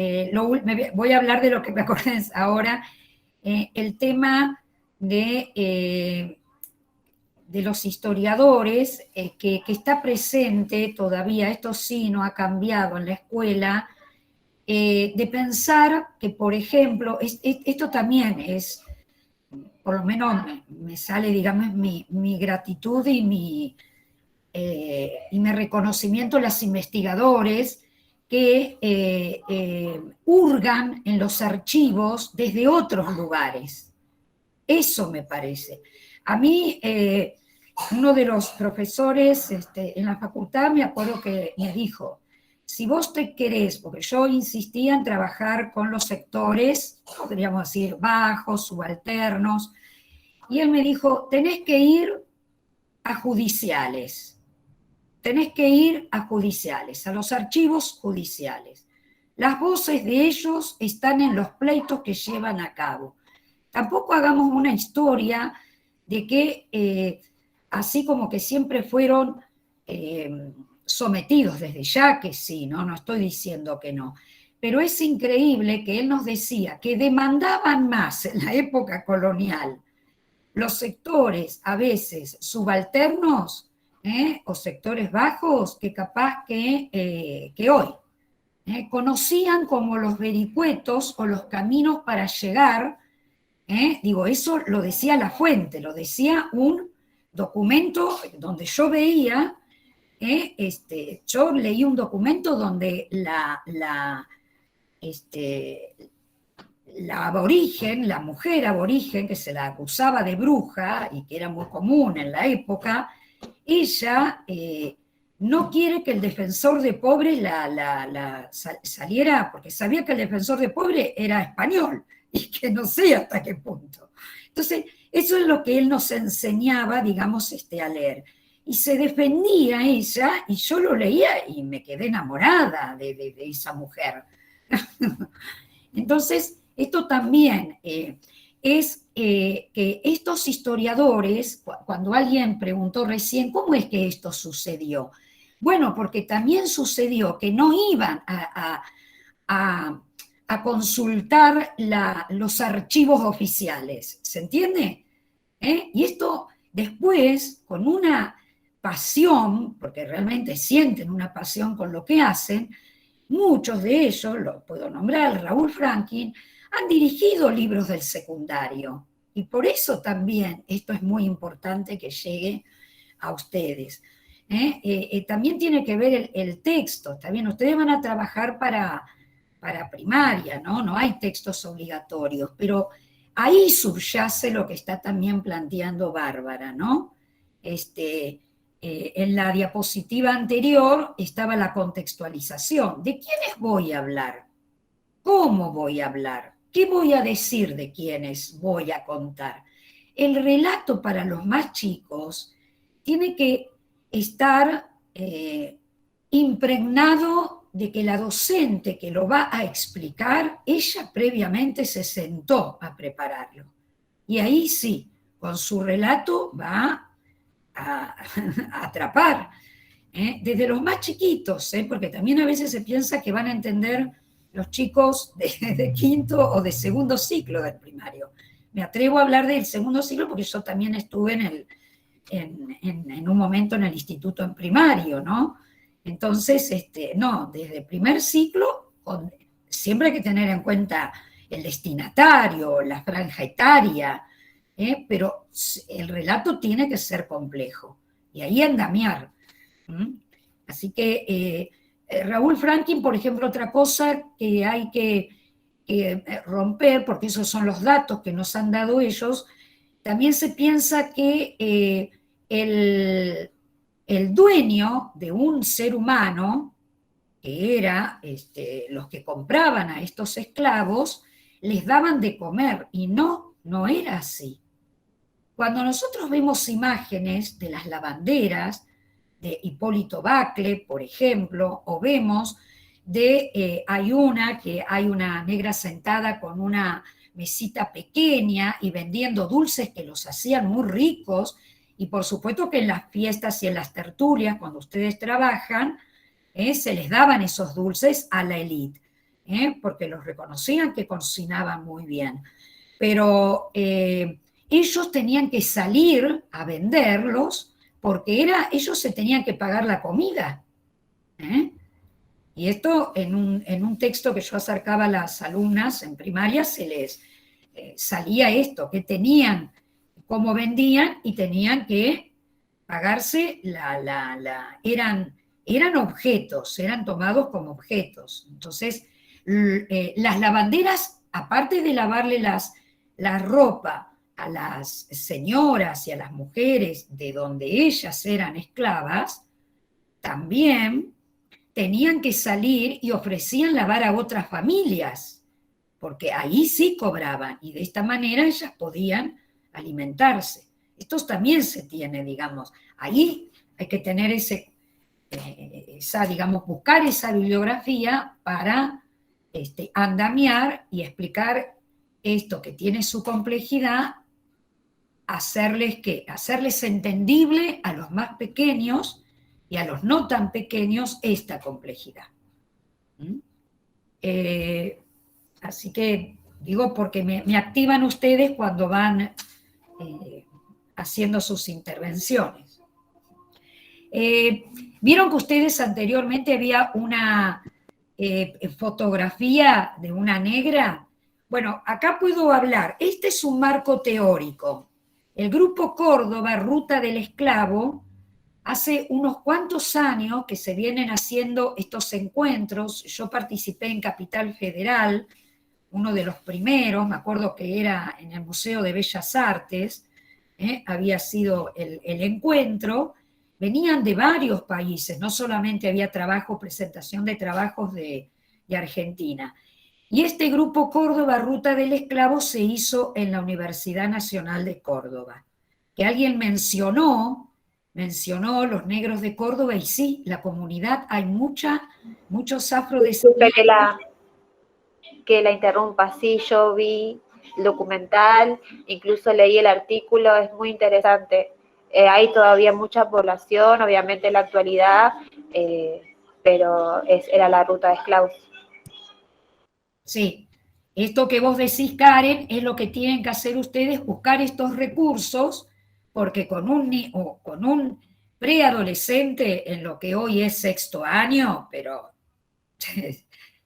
Voy a hablar de lo que me acordé ahora, el tema de los historiadores, que está presente todavía, esto sí no ha cambiado en la escuela, de pensar que, por ejemplo, esto también es, por lo menos me sale, digamos, mi gratitud y mi reconocimiento a los investigadores que hurgan en los archivos desde otros lugares. Eso me parece. A mí, uno de los profesores en la facultad, me acuerdo que me dijo, si vos te querés, porque yo insistía en trabajar con los sectores, podríamos decir, bajos, subalternos, y él me dijo, tenés que ir a judiciales, a los archivos judiciales. Las voces de ellos están en los pleitos que llevan a cabo. Tampoco hagamos una historia de que, así como que siempre fueron sometidos desde ya, que sí, no estoy diciendo que no, pero es increíble que él nos decía que demandaban más en la época colonial los sectores a veces subalternos o sectores bajos que capaz que hoy. Conocían como los vericuetos o los caminos para llegar. Digo, eso lo decía la fuente, lo decía un documento donde yo veía, yo leí un documento donde la aborigen, la mujer aborigen, que se la acusaba de bruja y que era muy común en la época, ella no quiere que el defensor de pobres saliera, porque sabía que el defensor de pobres era español, y que no sé hasta qué punto. Entonces, eso es lo que él nos enseñaba, digamos, a leer. Y se defendía ella, y yo lo leía y me quedé enamorada de esa mujer. Entonces, esto también es que estos historiadores, cuando alguien preguntó recién, ¿cómo es que esto sucedió? Bueno, porque también sucedió que no iban a consultar los archivos oficiales, ¿se entiende? Y esto después, con una pasión, porque realmente sienten una pasión con lo que hacen, muchos de ellos, lo puedo nombrar, Raúl Franklin, han dirigido libros del secundario, y por eso también esto es muy importante que llegue a ustedes. También tiene que ver el texto, también ustedes van a trabajar para primaria, ¿no? No hay textos obligatorios, pero ahí subyace lo que está también planteando Bárbara, ¿no? En la diapositiva anterior estaba la contextualización. ¿De quiénes voy a hablar? ¿Cómo voy a hablar? ¿Qué voy a decir de quiénes voy a contar? El relato para los más chicos tiene que estar impregnado de que la docente que lo va a explicar, ella previamente se sentó a prepararlo. Y ahí sí, con su relato va a atrapar. Desde los más chiquitos, porque también a veces se piensa que van a entender los chicos de quinto o de segundo ciclo del primario. Me atrevo a hablar del segundo ciclo porque yo también estuve en un momento en el instituto en primario, ¿no? Entonces, no, desde el primer ciclo, siempre hay que tener en cuenta el destinatario, la franja etaria, pero el relato tiene que ser complejo, y ahí andamiar. Así que Raúl Franklin, por ejemplo, otra cosa que hay que romper, porque esos son los datos que nos han dado ellos, también se piensa que el dueño de un ser humano, que era los que compraban a estos esclavos, les daban de comer, y no era así. Cuando nosotros vemos imágenes de las lavanderas, de Hipólito Bacle, por ejemplo, o vemos hay una negra sentada con una mesita pequeña y vendiendo dulces que los hacían muy ricos, y por supuesto que en las fiestas y en las tertulias, cuando ustedes trabajan, se les daban esos dulces a la élite, porque los reconocían que cocinaban muy bien. Pero ellos tenían que salir a venderlos porque ellos se tenían que pagar la comida. Y esto en un texto que yo acercaba a las alumnas en primaria se les salía esto, que tenían, cómo vendían y tenían que pagarse eran objetos, eran tomados como objetos. Entonces, las lavanderas, aparte de lavarle la ropa a las señoras y a las mujeres de donde ellas eran esclavas, también tenían que salir y ofrecían lavar a otras familias, porque ahí sí cobraban, y de esta manera ellas podían alimentarse. Esto también se tiene, digamos. Ahí hay que tener buscar esa bibliografía para andamiar y explicar esto que tiene su complejidad, hacerles entendible a los más pequeños y a los no tan pequeños esta complejidad. Así que digo porque me activan ustedes cuando van haciendo sus intervenciones. Vieron que ustedes anteriormente había una fotografía de una negra. Bueno, acá puedo hablar. Este es un marco teórico. El Grupo Córdoba, Ruta del Esclavo, hace unos cuantos años que se vienen haciendo estos encuentros. Yo participé en Capital Federal, uno de los primeros, me acuerdo que era en el Museo de Bellas Artes, había sido el encuentro. Venían de varios países, no solamente había presentación de trabajos de Argentina. Y este Grupo Córdoba, Ruta del Esclavo, se hizo en la Universidad Nacional de Córdoba. Que alguien mencionó los negros de Córdoba, y sí, la comunidad, hay muchos afrodescendientes. Que la interrumpa, sí, yo vi el documental, incluso leí el artículo, es muy interesante. Hay todavía mucha población, obviamente en la actualidad, pero era la ruta de esclavos. Sí, esto que vos decís, Karen, es lo que tienen que hacer ustedes, buscar estos recursos, porque con un preadolescente en lo que hoy es 6º año, pero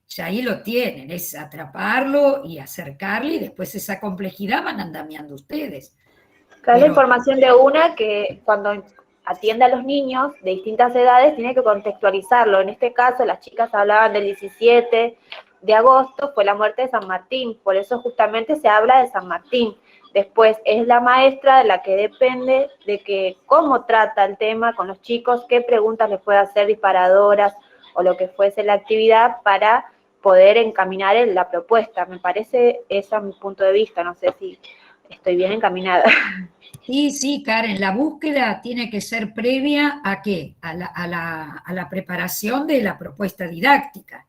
ya ahí lo tienen, es atraparlo y acercarle, y después esa complejidad van andamiando ustedes. La información de una que cuando atiende a los niños de distintas edades tiene que contextualizarlo. En este caso, las chicas hablaban del 17 de agosto, fue la muerte de San Martín, por eso justamente se habla de San Martín. Después es la maestra de la que depende de que cómo trata el tema con los chicos, qué preguntas les puede hacer disparadoras o lo que fuese la actividad para poder encaminar la propuesta. Me parece, ese es mi punto de vista, no sé si estoy bien encaminada. Sí, Karen, la búsqueda tiene que ser previa ¿a qué? A la preparación de la propuesta didáctica.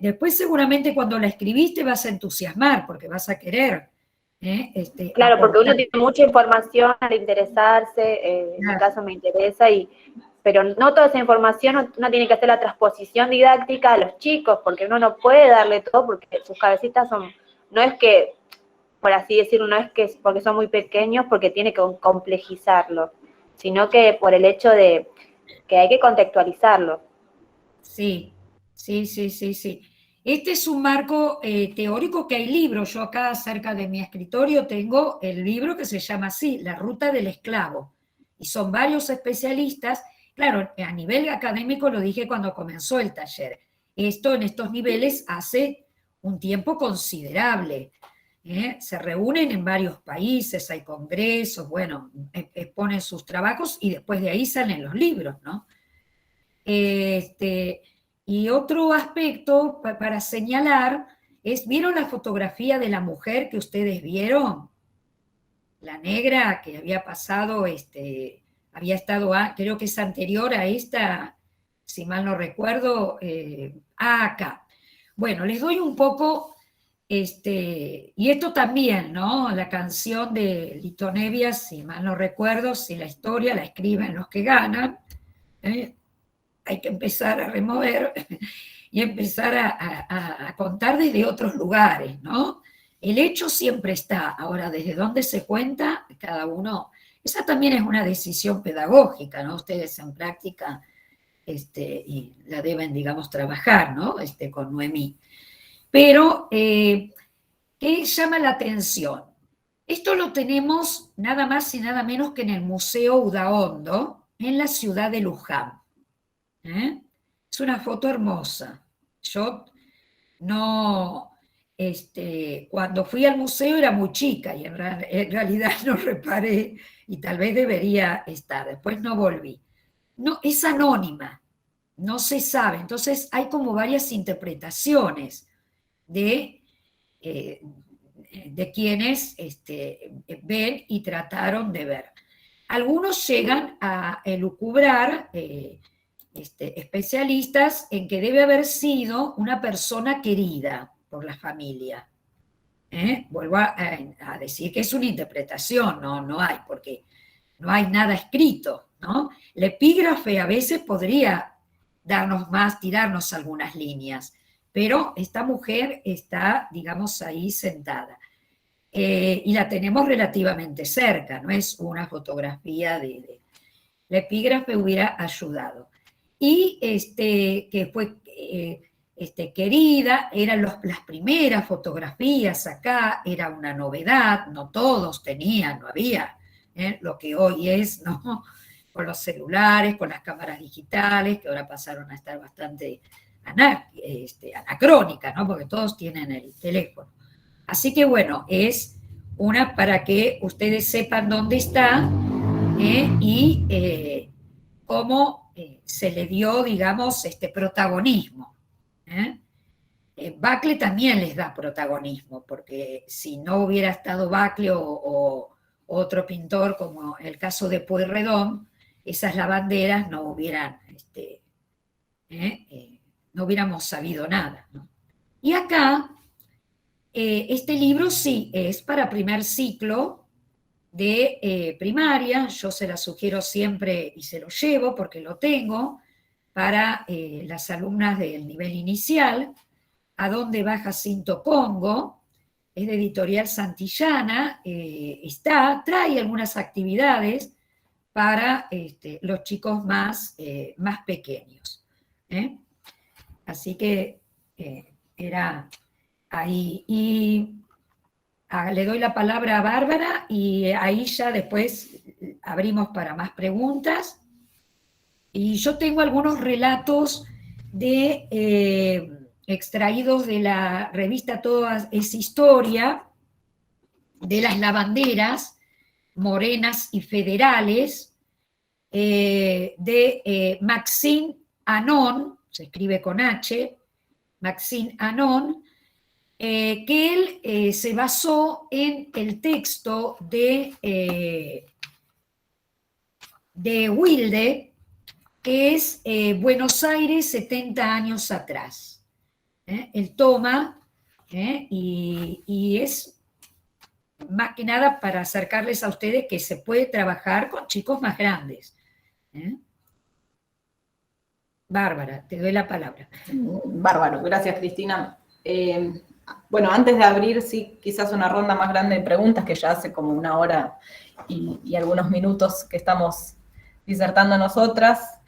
Después seguramente cuando la escribiste vas a entusiasmar, porque vas a querer. Claro, porque uno tiene mucha información al interesarse, en mi caso me interesa, pero no toda esa información uno tiene que hacer la transposición didáctica a los chicos, porque uno no puede darle todo, porque sus cabecitas no es que, por así decirlo, no es que porque son muy pequeños, porque tiene que complejizarlo, sino que por el hecho de que hay que contextualizarlo. Sí. Este es un marco teórico que hay libros. Yo acá cerca de mi escritorio tengo el libro que se llama así, La Ruta del Esclavo. Y son varios especialistas. Claro, a nivel académico lo dije cuando comenzó el taller. Esto en estos niveles hace un tiempo considerable. Se reúnen en varios países, hay congresos, bueno, exponen sus trabajos y después de ahí salen los libros, ¿no? Y otro aspecto para señalar es, ¿vieron la fotografía de la mujer que ustedes vieron? La negra que había pasado, había estado, creo que es anterior a esta, si mal no recuerdo, acá. Bueno, les doy un poco Y esto también, ¿no? La canción de Lito Nebbia, si mal no recuerdo, si la historia la escriben los que ganan, hay que empezar a remover y empezar a contar desde otros lugares, ¿no? El hecho siempre está, ahora desde dónde se cuenta, cada uno, esa también es una decisión pedagógica, ¿no? Ustedes en práctica y la deben, digamos, trabajar, ¿no? Con Noemí. Pero, ¿qué llama la atención? Esto lo tenemos nada más y nada menos que en el Museo Udaondo, en la ciudad de Luján. Es una foto hermosa. Yo no, cuando fui al museo era muy chica y en realidad no reparé y tal vez debería estar, después no volví. No, es anónima, no se sabe, entonces hay como varias interpretaciones de quienes ven y trataron de ver. Algunos llegan a elucubrar, especialistas, en que debe haber sido una persona querida por la familia. Vuelvo a decir que es una interpretación, no hay, porque no hay nada escrito, ¿no? El epígrafe a veces podría darnos más, tirarnos algunas líneas, pero esta mujer está, digamos, ahí sentada. Y la tenemos relativamente cerca, no es una fotografía la epígrafe hubiera ayudado. Y que fue querida, eran las primeras fotografías acá, era una novedad, no todos tenían, no había lo que hoy es, ¿no? Con los celulares, con las cámaras digitales, que ahora pasaron a estar bastante anacrónicas, ¿no? Porque todos tienen el teléfono. Así que bueno, es una para que ustedes sepan dónde está y cómo se le dio, digamos, protagonismo. Bacle también les da protagonismo, porque si no hubiera estado Bacle o otro pintor, como el caso de Pueyrredón, esas lavanderas no hubieran, no hubiéramos sabido nada, ¿no? Y acá, este libro sí es para primer ciclo de primaria, yo se la sugiero siempre y se lo llevo porque lo tengo, para las alumnas del nivel inicial, A dónde va Jacinto Congo, es de Editorial Santillana, trae algunas actividades para los chicos más pequeños. Así que era ahí. Y le doy la palabra a Bárbara y ahí ya después abrimos para más preguntas. Y yo tengo algunos relatos extraídos de la revista Toda es Historia, de las lavanderas morenas y federales, de Maxime Anon, se escribe con H, Maxime Anon, que él se basó en el texto de Wilde, que es Buenos Aires 70 años atrás. Él toma, y es más que nada para acercarles a ustedes que se puede trabajar con chicos más grandes. Bárbara, te doy la palabra. Bárbaro, gracias Cristina. Bueno, antes de abrir, sí, quizás una ronda más grande de preguntas, que ya hace como una hora y algunos minutos que estamos disertando nosotras.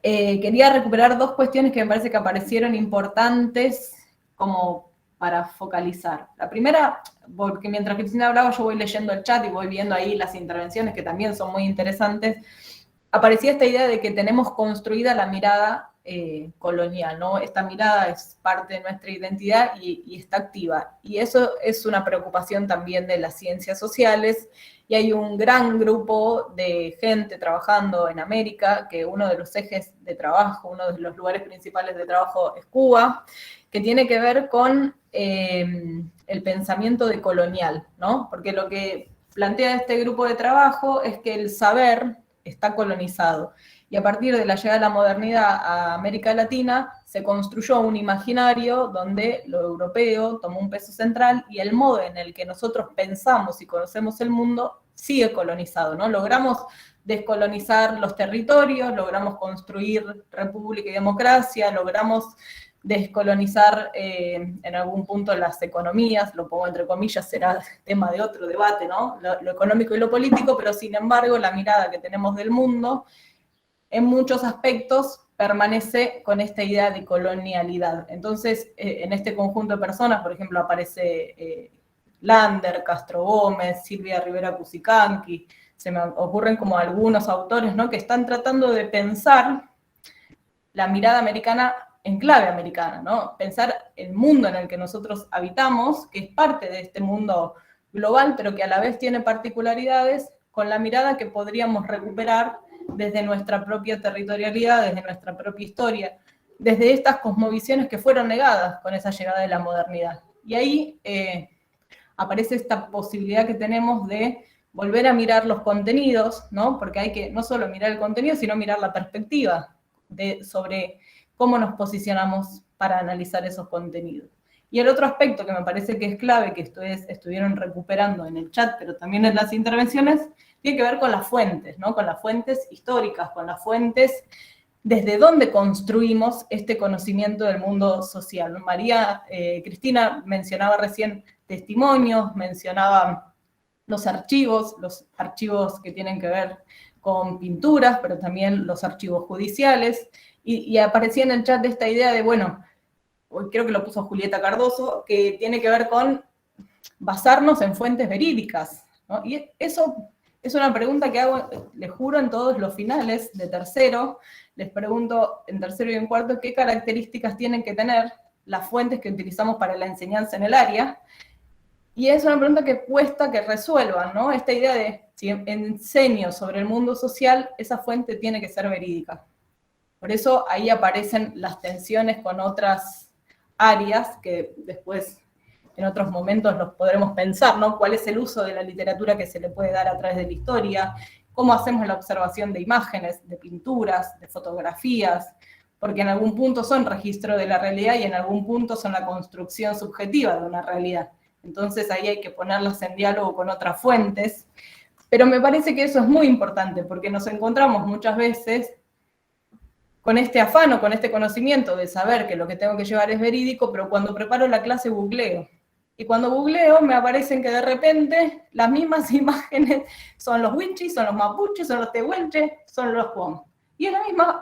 Quería recuperar dos cuestiones que me parece que aparecieron importantes como para focalizar. La primera, porque mientras Cristina hablaba yo voy leyendo el chat y voy viendo ahí las intervenciones que también son muy interesantes. Aparecía esta idea de que tenemos construida la mirada colonial, ¿no? Esta mirada es parte de nuestra identidad y está activa. Y eso es una preocupación también de las ciencias sociales, y hay un gran grupo de gente trabajando en América, que uno de los ejes de trabajo, uno de los lugares principales de trabajo es Cuba, que tiene que ver con el pensamiento decolonial, ¿no? Porque lo que plantea este grupo de trabajo es que el saber está colonizado, y a partir de la llegada de la modernidad a América Latina, se construyó un imaginario donde lo europeo tomó un peso central y el modo en el que nosotros pensamos y conocemos el mundo sigue colonizado, ¿no? Logramos descolonizar los territorios, logramos construir república y democracia, logramos descolonizar en algún punto las economías, lo pongo entre comillas, será tema de otro debate, ¿no? Lo económico y lo político, pero sin embargo la mirada que tenemos del mundo en muchos aspectos permanece con esta idea de colonialidad. Entonces, en este conjunto de personas, por ejemplo, aparece Lander, Castro Gómez, Silvia Rivera Cusicanqui, se me ocurren como algunos autores, ¿no?, que están tratando de pensar la mirada americana en clave americana, ¿no? Pensar el mundo en el que nosotros habitamos, que es parte de este mundo global, pero que a la vez tiene particularidades, con la mirada que podríamos recuperar desde nuestra propia territorialidad, desde nuestra propia historia, desde estas cosmovisiones que fueron negadas con esa llegada de la modernidad. Y ahí aparece esta posibilidad que tenemos de volver a mirar los contenidos, ¿no? Porque hay que no solo mirar el contenido, sino mirar la perspectiva sobre cómo nos posicionamos para analizar esos contenidos. Y el otro aspecto que me parece que es clave, que ustedes estuvieron recuperando en el chat, pero también en las intervenciones, tiene que ver con las fuentes, ¿no? Con las fuentes históricas, con las fuentes desde donde construimos este conocimiento del mundo social. María Cristina mencionaba recién testimonios, mencionaba los archivos que tienen que ver con pinturas, pero también los archivos judiciales, y aparecía en el chat esta idea de, bueno, creo que lo puso Julieta Cardoso, que tiene que ver con basarnos en fuentes verídicas, ¿no? Y eso es una pregunta que hago, les juro, en todos los finales de tercero, les pregunto en tercero y en cuarto qué características tienen que tener las fuentes que utilizamos para la enseñanza en el área, y es una pregunta que cuesta que resuelvan, ¿no? Esta idea de, si enseño sobre el mundo social, esa fuente tiene que ser verídica. Por eso ahí aparecen las tensiones con otras áreas que después en otros momentos los podremos pensar, ¿no? ¿Cuál es el uso de la literatura que se le puede dar a través de la historia? ¿Cómo hacemos la observación de imágenes, de pinturas, de fotografías? Porque en algún punto son registro de la realidad y en algún punto son la construcción subjetiva de una realidad. Entonces ahí hay que ponerlas en diálogo con otras fuentes. Pero me parece que eso es muy importante, porque nos encontramos muchas veces con este afán o con este conocimiento de saber que lo que tengo que llevar es verídico, pero cuando preparo la clase googleo. Y cuando googleo me aparecen que de repente las mismas imágenes son los Winchis, son los Mapuches, son los Tehuelches, son los Huam. Y es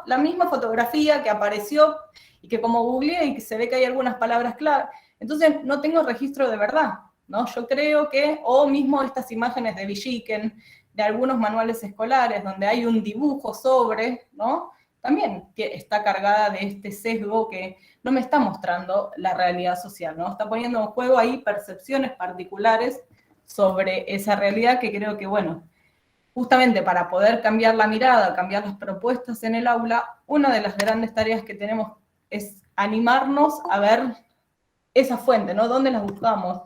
la misma fotografía que apareció y que como googleé y que se ve que hay algunas palabras clave, entonces no tengo registro de verdad, ¿no? Yo creo que, o mismo estas imágenes de Villiquen, de algunos manuales escolares donde hay un dibujo sobre, ¿no? También que está cargada de este sesgo que no me está mostrando la realidad social, ¿no? Está poniendo en juego ahí percepciones particulares sobre esa realidad que creo que, bueno, justamente para poder cambiar la mirada, cambiar las propuestas en el aula, una de las grandes tareas que tenemos es animarnos a ver esa fuente, ¿no? ¿Dónde las buscamos?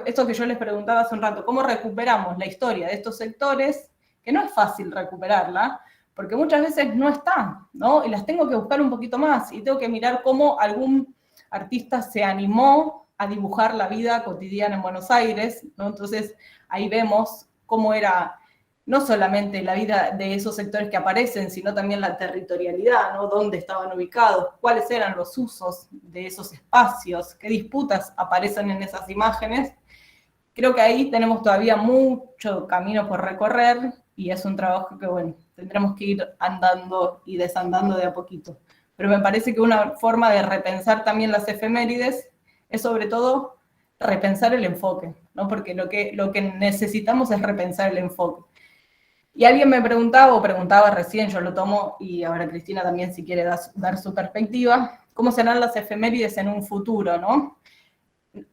Esto que yo les preguntaba hace un rato, ¿cómo recuperamos la historia de estos sectores? Que no es fácil recuperarla, porque muchas veces no está, ¿no? Y las tengo que buscar un poquito más, y tengo que mirar cómo algún artista se animó a dibujar la vida cotidiana en Buenos Aires, ¿no? Entonces ahí vemos cómo era no solamente la vida de esos sectores que aparecen, sino también la territorialidad, ¿no? Dónde estaban ubicados, cuáles eran los usos de esos espacios, qué disputas aparecen en esas imágenes. Creo que ahí tenemos todavía mucho camino por recorrer, y es un trabajo que, bueno, tendremos que ir andando y desandando de a poquito. Pero me parece que una forma de repensar también las efemérides es sobre todo repensar el enfoque, ¿no? Porque lo que necesitamos es repensar el enfoque. Y alguien me preguntaba recién, yo lo tomo, y ahora Cristina también si quiere dar su perspectiva, ¿cómo serán las efemérides en un futuro, no?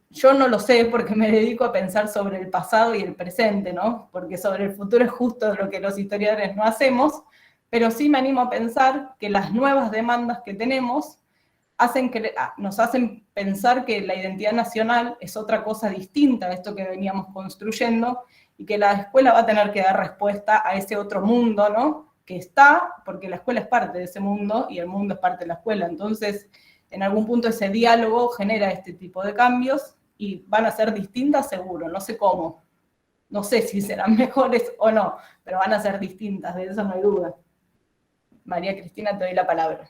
Yo no lo sé porque me dedico a pensar sobre el pasado y el presente, ¿no? Porque sobre el futuro es justo lo que los historiadores no hacemos, pero sí me animo a pensar que las nuevas demandas que tenemos nos hacen pensar que la identidad nacional es otra cosa distinta a esto que veníamos construyendo, y que la escuela va a tener que dar respuesta a ese otro mundo, ¿no? que está, porque la escuela es parte de ese mundo y el mundo es parte de la escuela. Entonces, en algún punto ese diálogo genera este tipo de cambios y van a ser distintas seguro, no sé cómo. No sé si serán mejores o no, pero van a ser distintas, de eso no hay duda. María Cristina, te doy la palabra.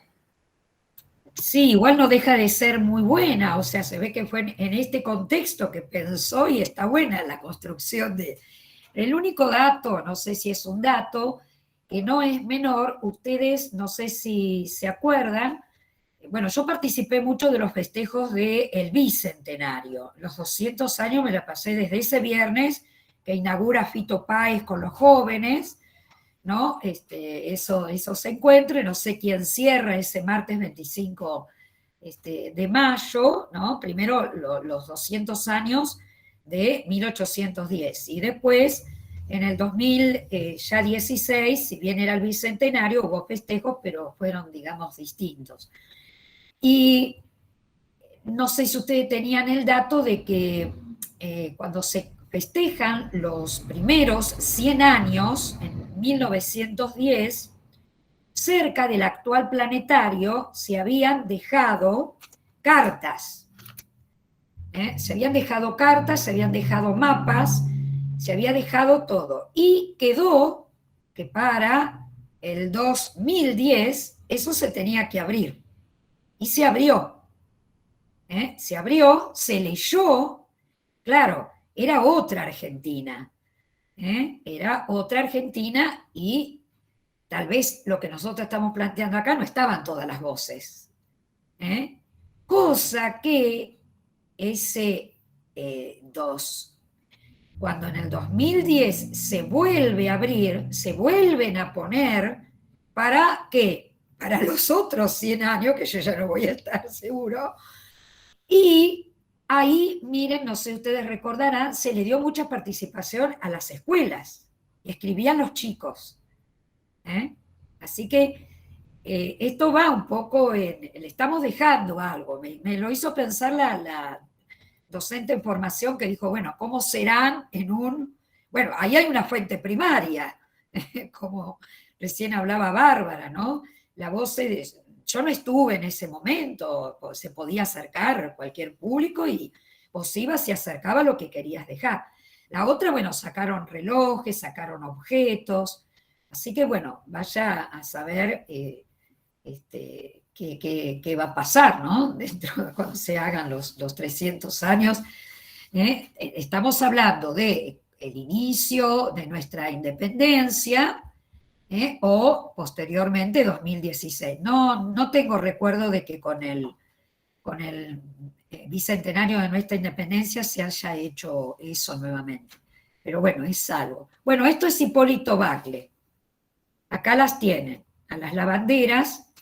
Sí, igual no deja de ser muy buena, o sea, se ve que fue en este contexto que pensó y está buena la construcción de... El único dato, no sé si es un dato, que no es menor, ustedes no sé si se acuerdan, bueno, yo participé mucho de los festejos del Bicentenario, los 200 años me la pasé desde ese viernes que inaugura Fito Páez con los jóvenes, ¿no? Esos encuentros, no sé quién cierra ese martes 25 de mayo, ¿no? Primero los 200 años de 1810, y después, en el 2016, si bien era el Bicentenario, hubo festejos, pero fueron, digamos, distintos. Y no sé si ustedes tenían el dato de que cuando se festejan los primeros 100 años, en 1910, cerca del actual planetario se habían dejado cartas. Se habían dejado cartas, se habían dejado mapas, se había dejado todo. Y quedó que para el 2010 eso se tenía que abrir. Y se abrió. Se abrió, se leyó, claro, era otra Argentina. Era otra Argentina y tal vez lo que nosotros estamos planteando acá no estaban todas las voces. Cosa que cuando en el 2010 se vuelve a abrir, se vuelven a poner, ¿para qué? Para los otros 100 años, que yo ya no voy a estar seguro, y ahí, miren, no sé si ustedes recordarán, se le dio mucha participación a las escuelas, y escribían los chicos. Así que esto va un poco, le estamos dejando algo, me lo hizo pensar la docente en formación que dijo, bueno, ¿cómo serán bueno, ahí hay una fuente primaria, como recién hablaba Bárbara, ¿no? La voz yo no estuve en ese momento, se podía acercar cualquier público y vos ibas y acercaba lo que querías dejar. La otra, bueno, sacaron relojes, sacaron objetos, así que bueno, vaya a saber qué va a pasar, ¿no? Dentro de cuando se hagan los 300 años. Estamos hablando del inicio de nuestra independencia, o posteriormente 2016. No tengo recuerdo de que con el bicentenario de nuestra independencia se haya hecho eso nuevamente. Pero bueno, es algo. Bueno, esto es Hipólito Bacle. Acá las tienen, a las lavanderas.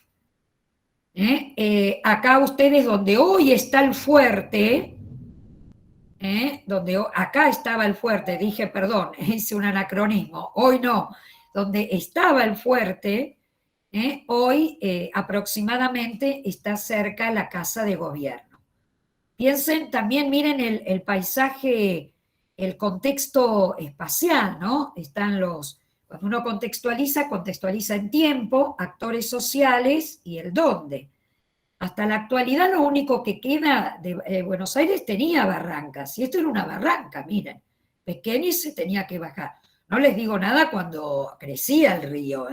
Acá ustedes, donde hoy está el fuerte, acá estaba el fuerte, dije, perdón, hice un anacronismo, hoy no, donde estaba el fuerte, hoy aproximadamente está cerca la Casa de Gobierno. Piensen, también miren el paisaje, el contexto espacial, ¿no? Están cuando uno contextualiza en tiempo, actores sociales y el dónde. Hasta la actualidad lo único que queda de Buenos Aires tenía barrancas, y esto era una barranca, miren, pequeña y se tenía que bajar. No les digo nada cuando crecía el río,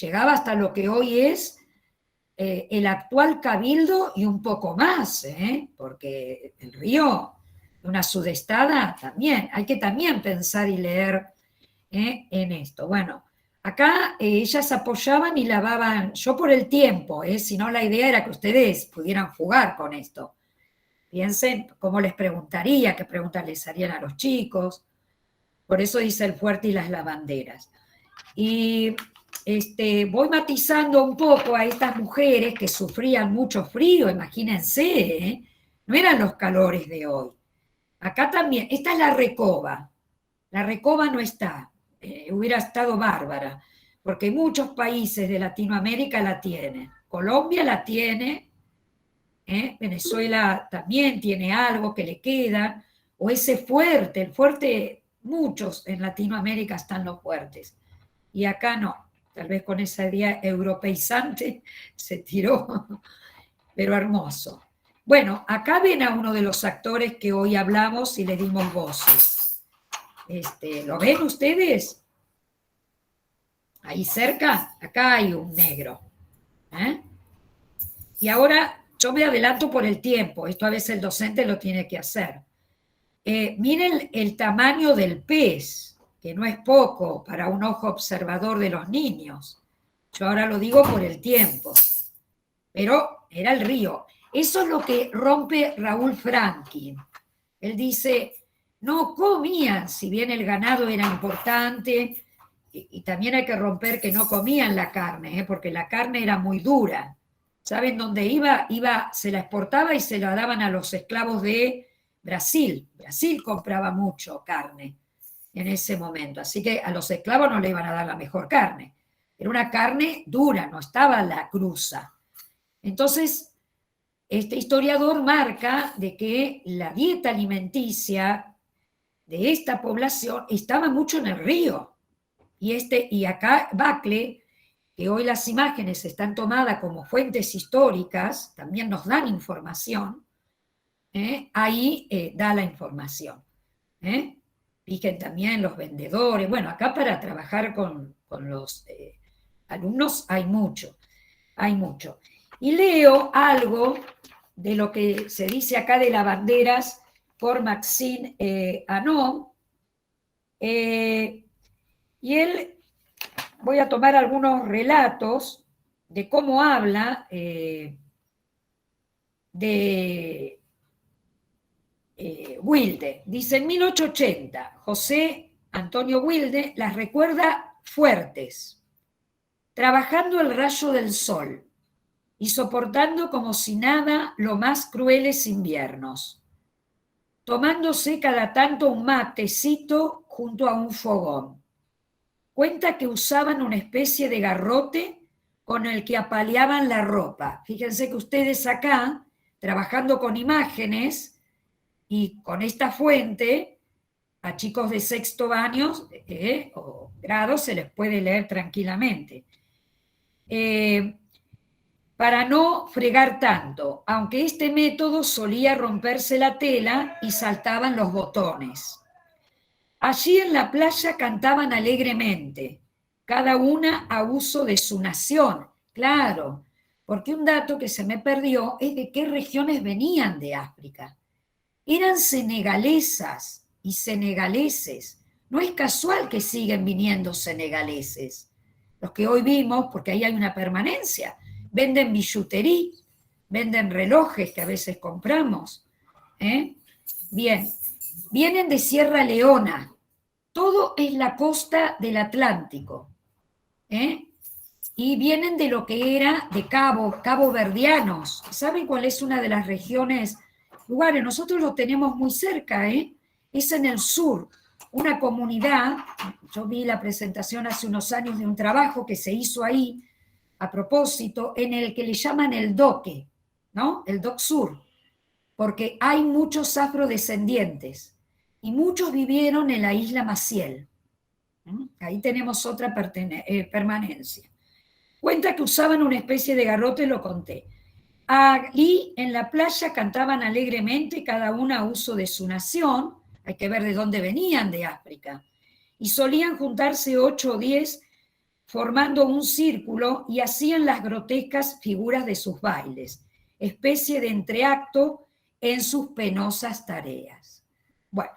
llegaba hasta lo que hoy es el actual Cabildo y un poco más, porque el río, una sudestada también, hay que también pensar y leer en esto. Bueno, acá ellas apoyaban y lavaban, yo por el tiempo, si no la idea era que ustedes pudieran jugar con esto. Piensen cómo les preguntaría, qué preguntas les harían a los chicos. Por eso dice el fuerte y las lavanderas. Y voy matizando un poco a estas mujeres que sufrían mucho frío, imagínense, no eran los calores de hoy. Acá también, esta es la Recoba. La Recoba no está, hubiera estado bárbara, porque muchos países de Latinoamérica la tienen. Colombia la tiene, Venezuela también tiene algo que le queda, o ese fuerte, el fuerte, muchos en Latinoamérica están los fuertes, y acá no. tal vez con esa idea europeizante se tiró, pero hermoso. Bueno, acá ven a uno de los actores que hoy hablamos y le dimos voces. ¿Lo ven ustedes? Ahí cerca, acá hay un negro. Y ahora yo me adelanto por el tiempo, esto a veces el docente lo tiene que hacer. Miren el tamaño del pez, que no es poco para un ojo observador de los niños. Yo ahora lo digo por el tiempo, pero era el río. Eso es lo que rompe Raúl Franklin. Él dice, no comían, si bien el ganado era importante, y también hay que romper que no comían la carne, porque la carne era muy dura. ¿Saben dónde iba? Se la exportaba y se la daban a los esclavos de Brasil. Brasil compraba mucho carne en ese momento, así que a los esclavos no le iban a dar la mejor carne. Era una carne dura, no estaba la cruza. Entonces, este historiador marca de que la dieta alimenticia de esta población estaba mucho en el río. Y acá Bacle, que hoy las imágenes están tomadas como fuentes históricas, también nos dan información, ahí da la información. Fíjense también los vendedores. Bueno, acá para trabajar con los alumnos hay mucho. Y leo algo de lo que se dice acá de las banderas por Maxime Anon. Y él, voy a tomar algunos relatos de cómo habla de Wilde. Dice, en 1880, José Antonio Wilde las recuerda fuertes, trabajando el rayo del sol y soportando como si nada los más crueles inviernos, tomándose cada tanto un matecito junto a un fogón. Cuenta que usaban una especie de garrote con el que apaleaban la ropa. Fíjense que ustedes acá, trabajando con imágenes y con esta fuente, a chicos de sexto año o grado se les puede leer tranquilamente. Para no fregar tanto, aunque este método solía romperse la tela y saltaban los botones. Allí en la playa cantaban alegremente, cada una a uso de su nación. Claro, porque un dato que se me perdió es de qué regiones venían de África. Eran senegalesas y senegaleses. No es casual que siguen viniendo senegaleses. Los que hoy vimos, porque ahí hay una permanencia, venden billutería, venden relojes que a veces compramos. Bien, vienen de Sierra Leona. Todo es la costa del Atlántico. Y vienen de lo que era de Cabo Verdeanos. ¿Saben cuál es una de las regiones, lugares? Nosotros lo tenemos muy cerca, es en el sur. Una comunidad, yo vi la presentación hace unos años de un trabajo que se hizo ahí, a propósito, en el que le llaman el Doque, ¿no? El Doc Sur, porque hay muchos afrodescendientes y muchos vivieron en la isla Maciel. Ahí tenemos otra permanencia. Cuenta que usaban una especie de garrote, lo conté. Allí en la playa cantaban alegremente, cada una a uso de su nación, hay que ver de dónde venían de África, y solían juntarse 8 o 10 formando un círculo y hacían las grotescas figuras de sus bailes, especie de entreacto en sus penosas tareas. Bueno,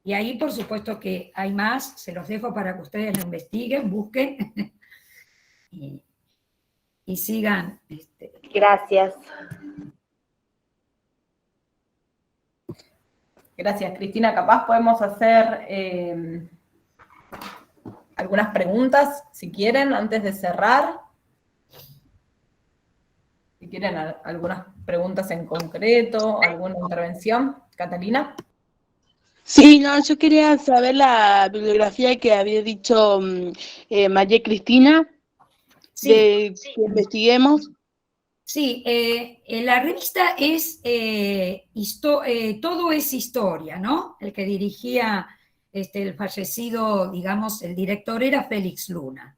y ahí por supuesto que hay más, se los dejo para que ustedes lo investiguen, busquen y sigan. Gracias. Gracias, Cristina. Capaz podemos hacer algunas preguntas, si quieren, antes de cerrar. Si quieren algunas preguntas en concreto, alguna intervención. Catalina. Sí, no, yo quería saber la bibliografía que había dicho María Cristina, que investiguemos. Sí, la revista es Todo es Historia, ¿no? El que dirigía el fallecido, digamos, el director era Félix Luna.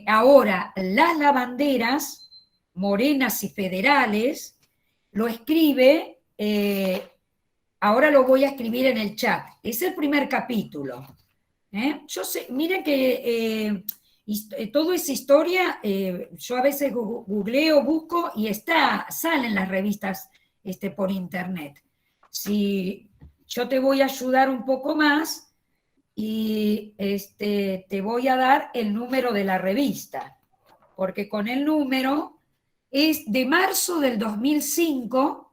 Ahora, las lavanderas, morenas y federales, lo escribe, ahora lo voy a escribir en el chat, es el primer capítulo. Yo sé, miren que toda esa historia, yo a veces googleo, busco y sale en las revistas por internet. Si yo te voy a ayudar un poco más y te voy a dar el número de la revista, porque con el número es de marzo del 2005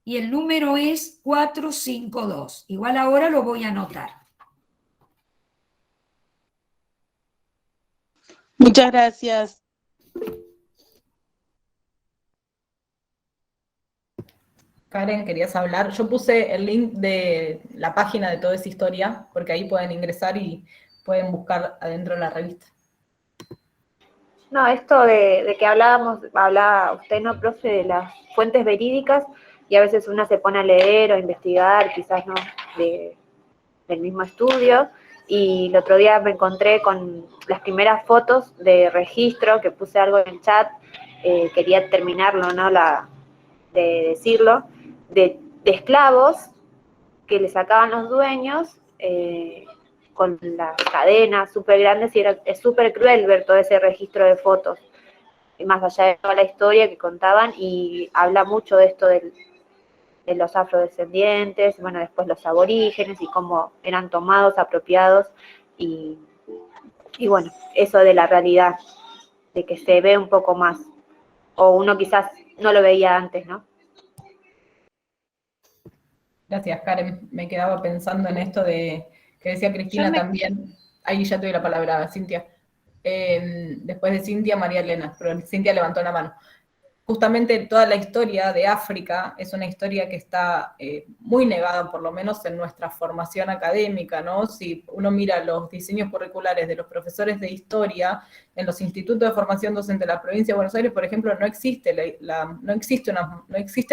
y el número es 452. Igual ahora lo voy a anotar. Muchas gracias. Karen, ¿querías hablar? Yo puse el link de la página de toda esa historia, porque ahí pueden ingresar y pueden buscar adentro de la revista. No, esto de que hablaba usted, ¿no, profe, de las fuentes verídicas, y a veces una se pone a leer o a investigar, quizás no del mismo estudio, y el otro día me encontré con las primeras fotos de registro, que puse algo en el chat, quería terminarlo, ¿no?, de decirlo, de esclavos que le sacaban los dueños con las cadenas súper grandes, y es súper cruel ver todo ese registro de fotos, y más allá de toda la historia que contaban, y habla mucho de esto de los afrodescendientes, bueno, después los aborígenes, y cómo eran tomados, apropiados, y bueno, eso de la realidad, de que se ve un poco más, o uno quizás no lo veía antes, ¿no? Gracias, Karen. Me quedaba pensando en esto de que decía Cristina también. Ahí ya te doy la palabra, Cintia. Después de Cintia, María Elena, pero Cintia levantó la mano. Justamente toda la historia de África es una historia que está muy negada, por lo menos en nuestra formación académica, ¿no? Si uno mira los diseños curriculares de los profesores de historia en los institutos de formación docente de la provincia de Buenos Aires, por ejemplo, no existen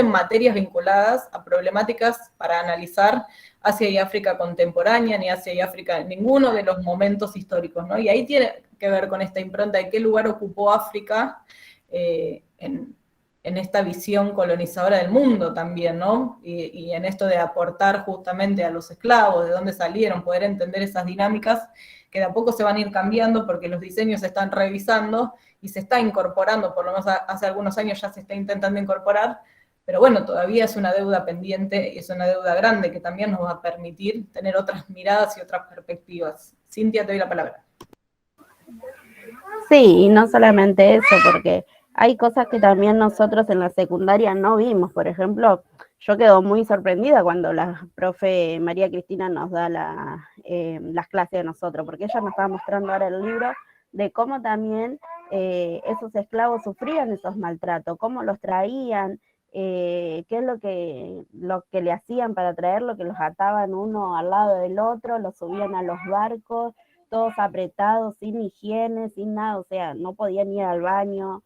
materias vinculadas a problemáticas para analizar Asia y África contemporánea, ni Asia y África en ninguno de los momentos históricos, ¿no? Y ahí tiene que ver con esta impronta de qué lugar ocupó África en esta visión colonizadora del mundo también, ¿no? Y en esto de aportar justamente a los esclavos, de dónde salieron, poder entender esas dinámicas que de a poco se van a ir cambiando porque los diseños se están revisando y se está incorporando, por lo menos hace algunos años ya se está intentando incorporar, pero bueno, todavía es una deuda pendiente y es una deuda grande que también nos va a permitir tener otras miradas y otras perspectivas. Cintia, te doy la palabra. Sí, y no solamente eso, porque hay cosas que también nosotros en la secundaria no vimos. Por ejemplo, yo quedo muy sorprendida cuando la profe María Cristina nos da las clases de nosotros, porque ella nos estaba mostrando ahora el libro de cómo también esos esclavos sufrían esos maltratos, cómo los traían, qué es lo que le hacían para traerlo, que los ataban uno al lado del otro, los subían a los barcos, todos apretados, sin higiene, sin nada, o sea, no podían ir al baño,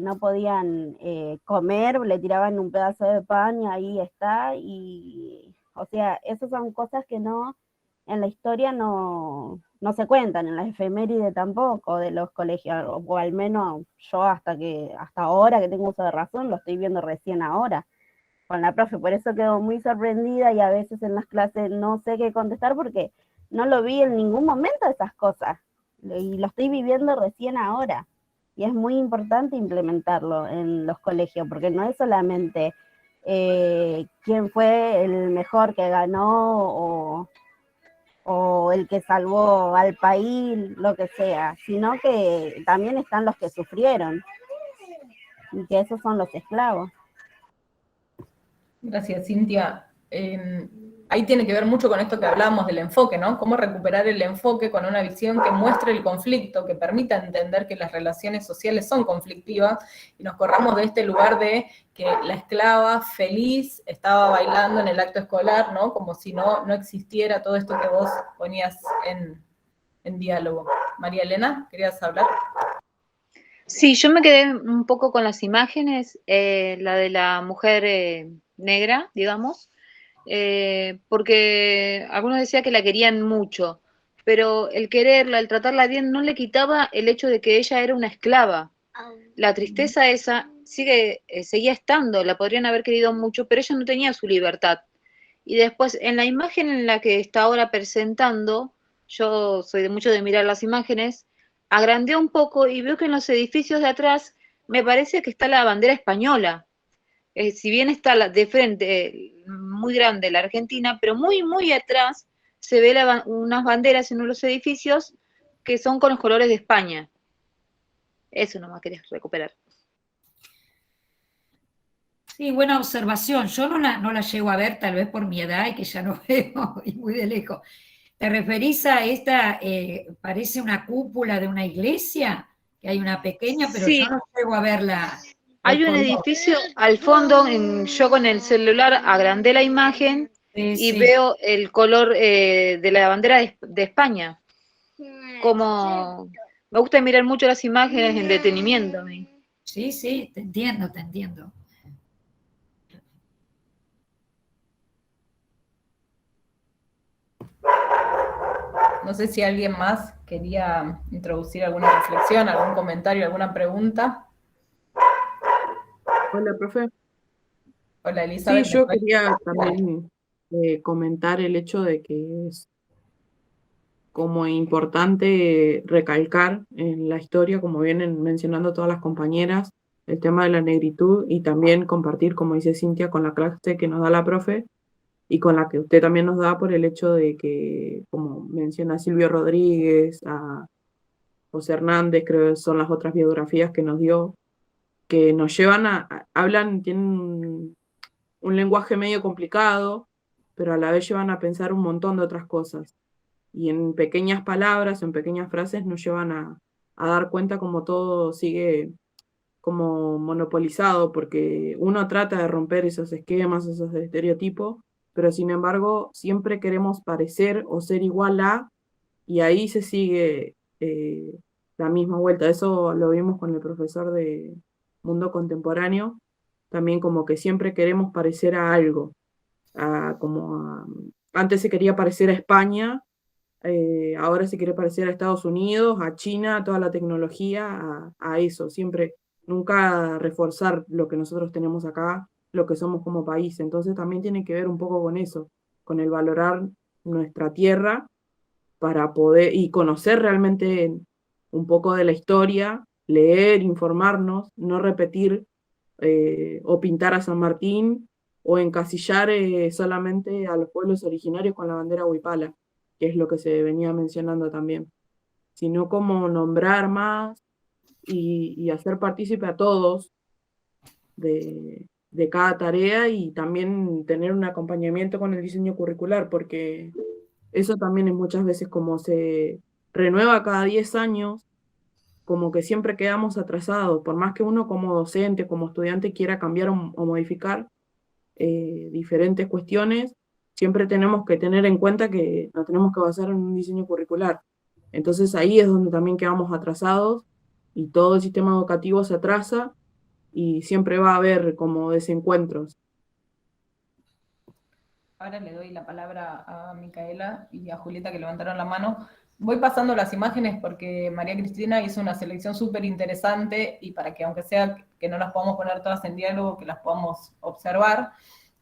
no podían comer, le tiraban un pedazo de pan y ahí está, y o sea, esas son cosas que no, en la historia no se cuentan, en las efemérides tampoco de los colegios, o al menos yo hasta ahora que tengo uso de razón, lo estoy viendo recién ahora con la profe, por eso quedo muy sorprendida y a veces en las clases no sé qué contestar porque no lo vi en ningún momento esas cosas, y lo estoy viviendo recién ahora. Y es muy importante implementarlo en los colegios, porque no es solamente quién fue el mejor que ganó o el que salvó al país, lo que sea, sino que también están los que sufrieron, y que esos son los esclavos. Gracias, Cintia. Ahí tiene que ver mucho con esto que hablábamos del enfoque, ¿no? Cómo recuperar el enfoque con una visión que muestre el conflicto, que permita entender que las relaciones sociales son conflictivas, y nos corramos de este lugar de que la esclava feliz estaba bailando en el acto escolar, ¿no? Como si no existiera todo esto que vos ponías en diálogo. María Elena, ¿querías hablar? Sí, yo me quedé un poco con las imágenes, la de la mujer negra, digamos, porque algunos decían que la querían mucho, pero el quererla, el tratarla bien, no le quitaba el hecho de que ella era una esclava. La tristeza esa seguía estando, la podrían haber querido mucho, pero ella no tenía su libertad. Y después, en la imagen en la que está ahora presentando, yo soy de mucho de mirar las imágenes, agrandé un poco y veo que en los edificios de atrás me parece que está la bandera española. Si bien está de frente muy grande la Argentina, pero muy, muy atrás se ve unas banderas en uno de los edificios que son con los colores de España. Eso nomás quería recuperar. Sí, buena observación. Yo no la llego a ver, tal vez por mi edad y que ya no veo y muy de lejos. ¿Te referís a esta, parece una cúpula de una iglesia? Que hay una pequeña, pero Sí, yo no llego a verla. hay un edificio al fondo, yo con el celular agrandé la imagen y Sí. veo el color de la bandera de España. Como me gusta mirar mucho las imágenes en detenimiento a mí. Sí, sí, te entiendo, te entiendo. No sé si alguien más quería introducir alguna reflexión, algún comentario, alguna pregunta. Hola, profe. Hola, Elizabeth. Sí, yo quería también comentar el hecho de que es como importante recalcar en la historia, como vienen mencionando todas las compañeras, el tema de la negritud y también compartir, como dice Cintia, con la clase que nos da la profe y con la que usted también nos da por el hecho de que, como menciona Silvio Rodríguez, a José Hernández, creo que son las otras biografías que nos dio, que nos llevan hablan, tienen un lenguaje medio complicado, pero a la vez llevan a pensar un montón de otras cosas. Y en pequeñas palabras, en pequeñas frases nos llevan a dar cuenta como todo sigue como monopolizado, porque uno trata de romper esos esquemas, esos estereotipos, pero sin embargo siempre queremos parecer o ser igual a, y ahí se sigue la misma vuelta. Eso lo vimos con el profesor de Mundo Contemporáneo, también como que siempre queremos parecer a algo, antes se quería parecer a España, ahora se quiere parecer a Estados Unidos, a China, a toda la tecnología, a eso, siempre, nunca reforzar lo que nosotros tenemos acá, lo que somos como país. Entonces también tiene que ver un poco con eso, con el valorar nuestra tierra para poder, y conocer realmente un poco de la historia, leer, informarnos, no repetir o pintar a San Martín o encasillar solamente a los pueblos originarios con la bandera huipala, que es lo que se venía mencionando también, sino como nombrar más y hacer partícipe a todos de cada tarea y también tener un acompañamiento con el diseño curricular, porque eso también es muchas veces como se renueva cada 10 años, como que siempre quedamos atrasados, por más que uno como docente, como estudiante quiera cambiar o modificar diferentes cuestiones, siempre tenemos que tener en cuenta que nos tenemos que basar en un diseño curricular. Entonces ahí es donde también quedamos atrasados y todo el sistema educativo se atrasa y siempre va a haber como desencuentros. Ahora le doy la palabra a Micaela y a Julieta que levantaron la mano. Voy pasando las imágenes porque María Cristina hizo una selección súper interesante y para que aunque sea que no las podamos poner todas en diálogo, que las podamos observar.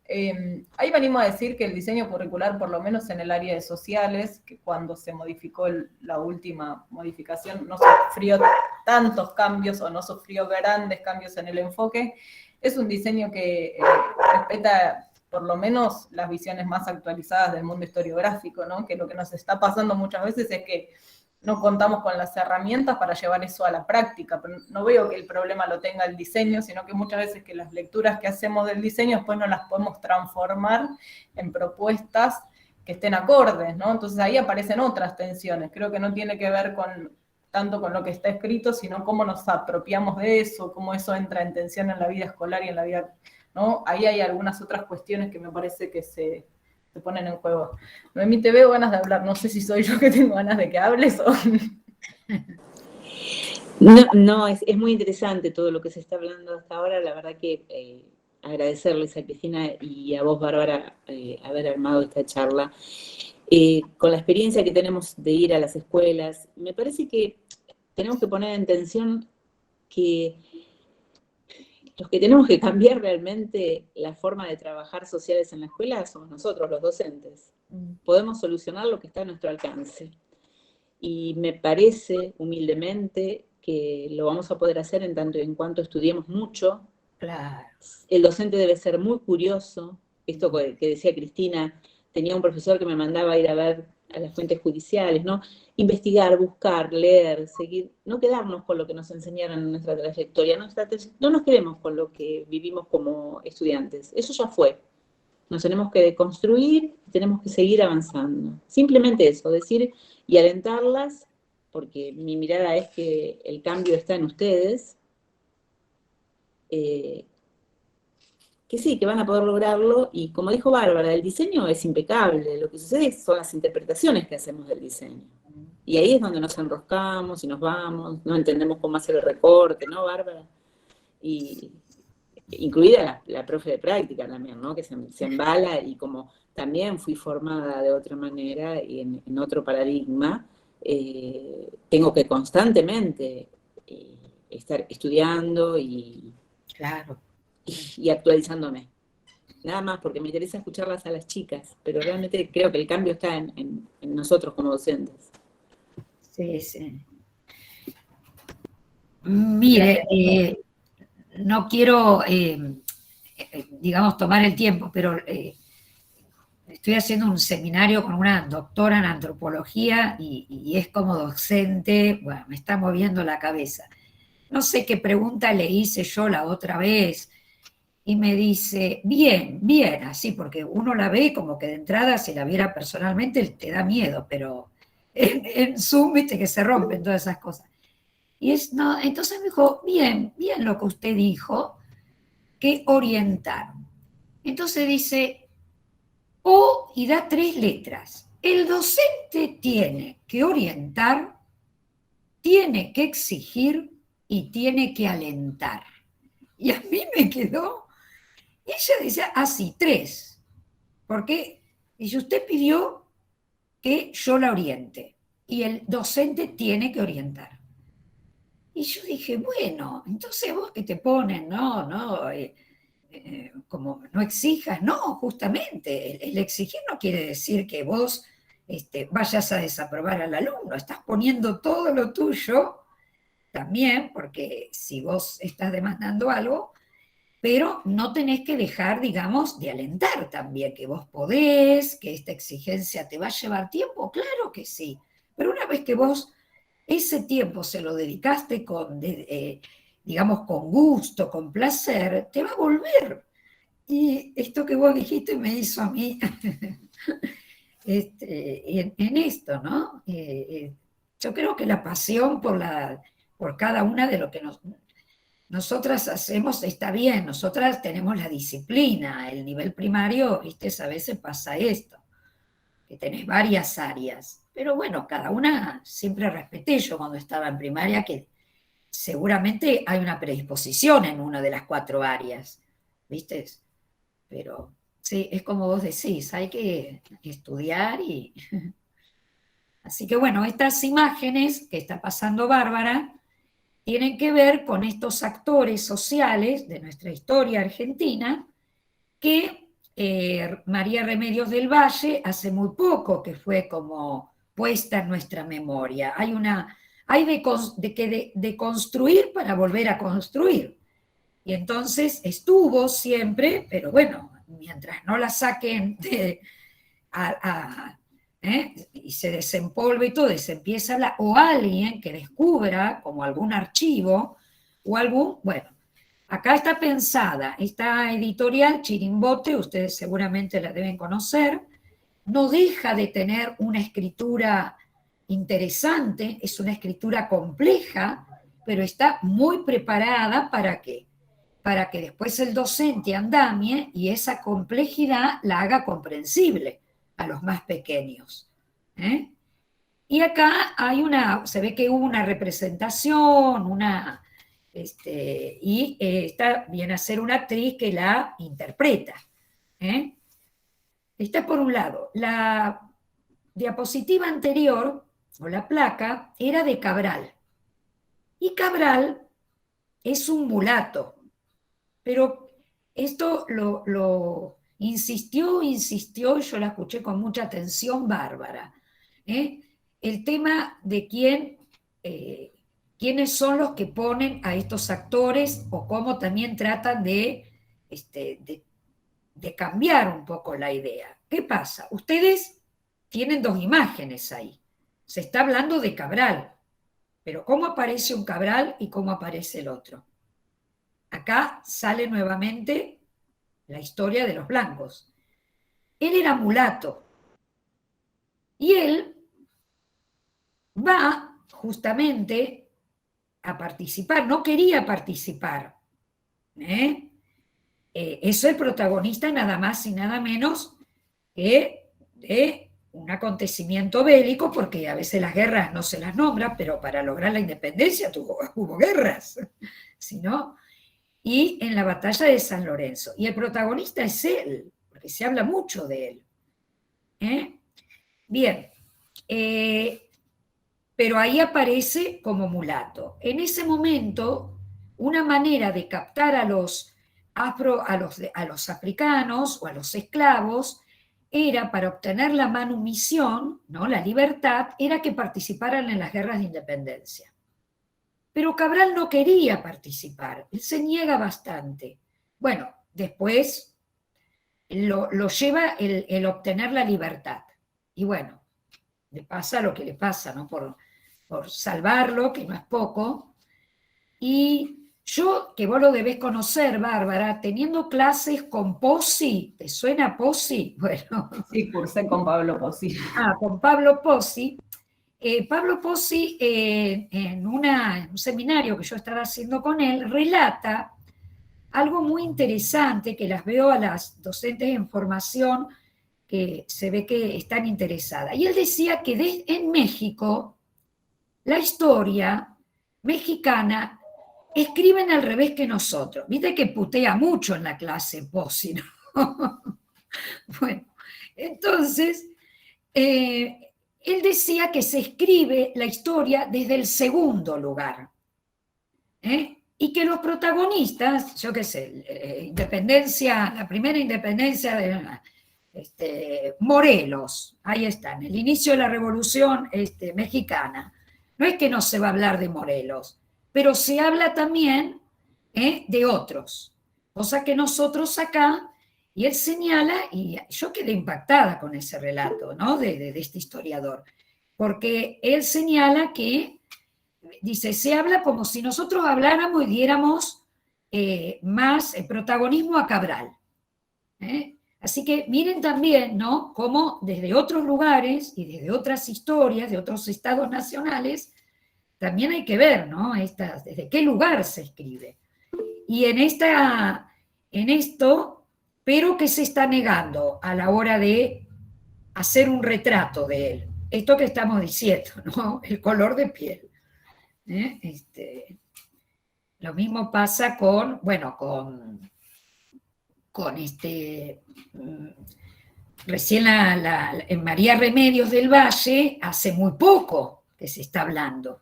Ahí venimos a decir que el diseño curricular, por lo menos en el área de sociales, que cuando se modificó la última modificación no sufrió tantos cambios o no sufrió grandes cambios en el enfoque, es un diseño que respeta por lo menos las visiones más actualizadas del mundo historiográfico, ¿no? Que lo que nos está pasando muchas veces es que no contamos con las herramientas para llevar eso a la práctica, pero no veo que el problema lo tenga el diseño, sino que muchas veces que las lecturas que hacemos del diseño después no las podemos transformar en propuestas que estén acordes, ¿no? Entonces ahí aparecen otras tensiones, creo que no tiene que ver tanto con lo que está escrito, sino cómo nos apropiamos de eso, cómo eso entra en tensión en la vida escolar y en la vida, ¿no? Ahí hay algunas otras cuestiones que me parece que se ponen en juego. Noemí, te veo ganas de hablar, no sé si soy yo que tengo ganas de que hables o... No, es muy interesante todo lo que se está hablando hasta ahora, la verdad que agradecerles a Cristina y a vos, Bárbara, haber armado esta charla. con la experiencia que tenemos de ir a las escuelas, me parece que tenemos que poner en tensión que los que tenemos que cambiar realmente la forma de trabajar sociales en la escuela somos nosotros, los docentes. Podemos solucionar lo que está a nuestro alcance. Y me parece, humildemente, que lo vamos a poder hacer en tanto en cuanto estudiemos mucho. Claro. El docente debe ser muy curioso. Esto que decía Cristina, tenía un profesor que me mandaba ir a ver a las fuentes judiciales, ¿no? Investigar, buscar, leer, seguir, no quedarnos con lo que nos enseñaron en nuestra trayectoria, no nos quedemos con lo que vivimos como estudiantes, eso ya fue. Nos tenemos que deconstruir, tenemos que seguir avanzando. Simplemente eso, decir y alentarlas, porque mi mirada es que el cambio está en ustedes, que sí, que van a poder lograrlo, y como dijo Bárbara, el diseño es impecable, lo que sucede son las interpretaciones que hacemos del diseño. Y ahí es donde nos enroscamos y nos vamos, no entendemos cómo hacer el recorte, ¿no, Bárbara? Y incluida la profe de práctica también, ¿no? Que se embala, y como también fui formada de otra manera y en otro paradigma, tengo que constantemente estar estudiando Claro. y actualizándome. Nada más, porque me interesa escucharlas a las chicas, pero realmente creo que el cambio está en nosotros como docentes. Sí, sí. Mire, no quiero, digamos, tomar el tiempo, pero estoy haciendo un seminario con una doctora en antropología y es como docente, bueno, me está moviendo la cabeza. No sé qué pregunta le hice yo la otra vez y me dice, bien, bien, así, porque uno la ve como que de entrada, si la viera personalmente, te da miedo, pero en Zoom, viste que se rompen todas esas cosas. No, entonces me dijo, bien, bien lo que usted dijo, que orientar. Entonces dice, O y da 3 letras. El docente tiene que orientar, tiene que exigir y tiene que alentar. Y a mí me quedó, y ella decía así, 3. Porque dice, usted pidió que yo la oriente y el docente tiene que orientar. Y yo dije, bueno, entonces vos que te ponen, como no exijas, no, justamente, el exigir no quiere decir que vos vayas a desaprobar al alumno, estás poniendo todo lo tuyo también, porque si vos estás demandando algo, pero no tenés que dejar, digamos, de alentar también, que vos podés, que esta exigencia te va a llevar tiempo, claro que sí, pero una vez que vos ese tiempo se lo dedicaste digamos, con gusto, con placer, te va a volver. Y esto que vos dijiste me hizo a mí en esto, ¿no? Yo creo que la pasión por cada una de lo que nosotras hacemos está bien, nosotras tenemos la disciplina, el nivel primario, viste, a veces pasa esto, que tenés varias áreas, pero bueno, cada una siempre respeté yo cuando estaba en primaria, que seguramente hay una predisposición en una de las 4 áreas, ¿viste? Pero sí, es como vos decís, hay que estudiar y... Así que bueno, estas imágenes que está pasando Bárbara tienen que ver con estos actores sociales de nuestra historia argentina que María Remedios del Valle hace muy poco que fue como puesta en nuestra memoria. Hay de construir para volver a construir. Y entonces estuvo siempre, pero bueno, mientras no la saquen y se desempolve y todo, y se empieza a hablar, o alguien que descubra como algún archivo, o bueno, acá está pensada, esta editorial Chirimbote, ustedes seguramente la deben conocer, no deja de tener una escritura interesante, es una escritura compleja, pero está muy preparada ¿para qué? Para que después el docente andamie y esa complejidad la haga comprensible a los más pequeños. Y acá se ve que hubo una representación, y viene a ser una actriz que la interpreta. Está por un lado. diapositiva anterior, o la placa, era de Cabral. Y Cabral es un mulato, pero esto lo insistió, y yo la escuché con mucha atención, Bárbara. El tema de quiénes son los que ponen a estos actores, o cómo también tratan de cambiar un poco la idea. ¿Qué pasa? Ustedes tienen dos imágenes ahí. Se está hablando de Cabral, pero ¿cómo aparece un Cabral y cómo aparece el otro? Acá sale nuevamente la historia de los blancos. Él era mulato y él va justamente a participar, no quería participar. Es el protagonista nada más y nada menos que de un acontecimiento bélico, porque a veces las guerras no se las nombra, pero para lograr la independencia hubo guerras, ¿sí, no? Y en la batalla de San Lorenzo. Y el protagonista es él, porque se habla mucho de él. Bien, pero ahí aparece como mulato. En ese momento, una manera de captar a los africanos o a los esclavos era, para obtener la manumisión, ¿no?, la libertad, era que participaran en las guerras de independencia. Pero Cabral no quería participar, él se niega bastante. Bueno, después lo lleva el obtener la libertad. Y bueno, le pasa lo que le pasa, ¿no?, por salvarlo, que no es poco. Y yo, que vos lo debés conocer, Bárbara, teniendo clases con Pozzi, ¿te suena Pozzi? Bueno. Sí, cursé con Pablo Pozzi. Con Pablo Pozzi. Pablo Pozzi, en un seminario que yo estaba haciendo con él, relata algo muy interesante, que las veo a las docentes en formación, que se ve que están interesadas. Y él decía que en México, la historia mexicana escriben al revés que nosotros. Viste que putea mucho en la clase Pozzi, ¿no? Bueno, entonces, él decía que se escribe la historia desde el segundo lugar. Y que los protagonistas, yo qué sé, la primera independencia de Morelos, ahí están, el inicio de la Revolución Mexicana. No es que no se va a hablar de Morelos, pero se habla también de otros, cosa que nosotros acá, y él señala, y yo quedé impactada con ese relato, ¿no?, de este historiador, porque él señala que, dice, se habla como si nosotros habláramos y diéramos más protagonismo a Cabral. Así que miren también, ¿no?, cómo desde otros lugares y desde otras historias, de otros estados nacionales, también hay que ver, ¿no?, desde qué lugar se escribe. Y en esto, pero que se está negando a la hora de hacer un retrato de él. Esto que estamos diciendo, ¿no?, el color de piel. Lo mismo pasa con recién en María Remedios del Valle, hace muy poco que se está hablando.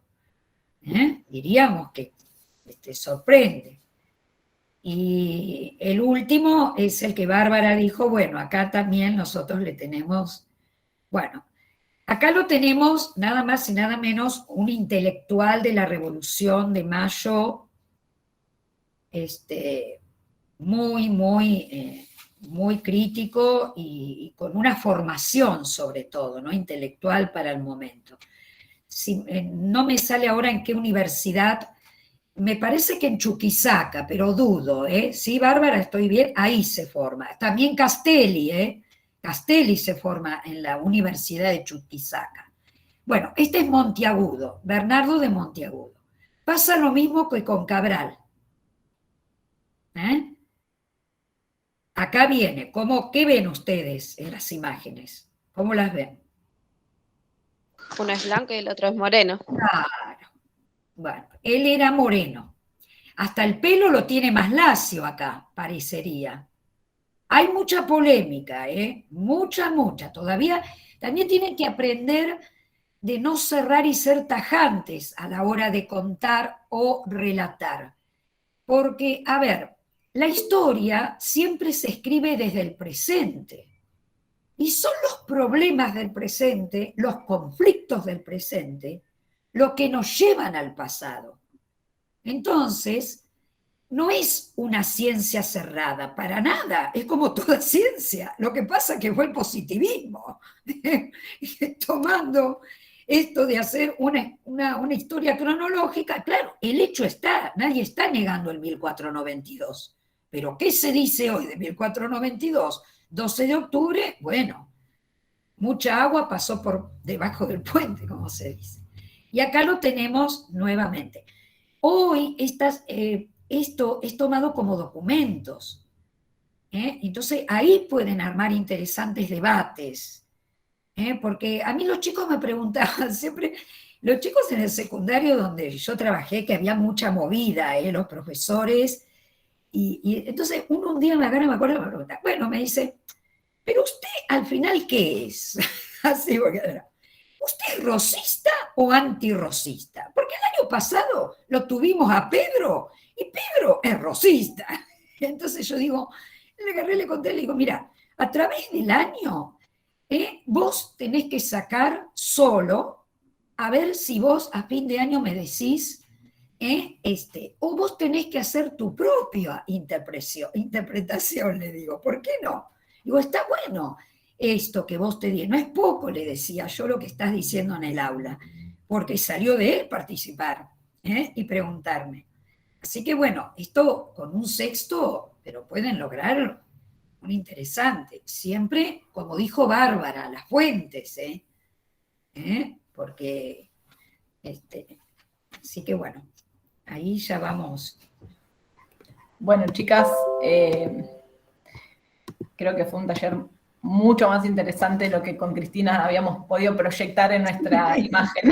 Diríamos que sorprende. Y el último es el que Bárbara dijo, bueno, acá también nosotros le tenemos, bueno, acá lo tenemos nada más y nada menos un intelectual de la Revolución de Mayo, muy crítico y con una formación sobre todo, ¿no?, intelectual para el momento. No me sale ahora en qué universidad, me parece que en Chuquisaca, pero dudo, Sí, Bárbara, estoy bien, ahí se forma. También Castelli, Castelli se forma en la Universidad de Chuquisaca. Bueno, este es Monteagudo, Bernardo de Monteagudo. Pasa lo mismo que con Cabral. Acá viene, ¿qué ven ustedes en las imágenes? ¿Cómo las ven? Uno es blanco y el otro es moreno. Claro. Bueno, él era moreno. Hasta el pelo lo tiene más lacio acá, parecería. Hay mucha polémica, mucha. Todavía también tienen que aprender de no cerrar y ser tajantes a la hora de contar o relatar. Porque, a ver, la historia siempre se escribe desde el presente. Y son los problemas del presente, los conflictos del presente, lo que nos llevan al pasado. Entonces, no es una ciencia cerrada, para nada, es como toda ciencia. Lo que pasa es que fue el positivismo, tomando esto de hacer una historia cronológica. Claro, el hecho está, nadie está negando el 1492, pero ¿qué se dice hoy de 1492? 12 de octubre, bueno, mucha agua pasó por debajo del puente, como se dice. Y acá lo tenemos nuevamente. Hoy esto es tomado como documentos. Entonces ahí pueden armar interesantes debates. Porque a mí los chicos me preguntaban siempre, los chicos en el secundario donde yo trabajé, que había mucha movida, los profesores, y entonces un día en la cara me acuerdo, me pregunta, bueno, me dice, ¿pero usted al final qué es? Así, porque era, ¿usted es rosista o antirrosista? Porque el año pasado lo tuvimos a Pedro, y Pedro es rosista. Entonces yo digo, le agarré, le conté, le digo, mira, a través del año, vos tenés que sacar solo, a ver si vos a fin de año me decís, o vos tenés que hacer tu propia interpretación, le digo, ¿por qué no? Digo, está bueno esto que vos te digas, no es poco, le decía yo, lo que estás diciendo en el aula, porque salió de él participar y preguntarme. Así que bueno, esto con un sexto, pero pueden lograr un interesante. Siempre, como dijo Bárbara, las fuentes, porque, así que bueno, ahí ya vamos. Bueno, chicas, creo que fue un taller mucho más interesante de lo que con Cristina habíamos podido proyectar en nuestra imagen,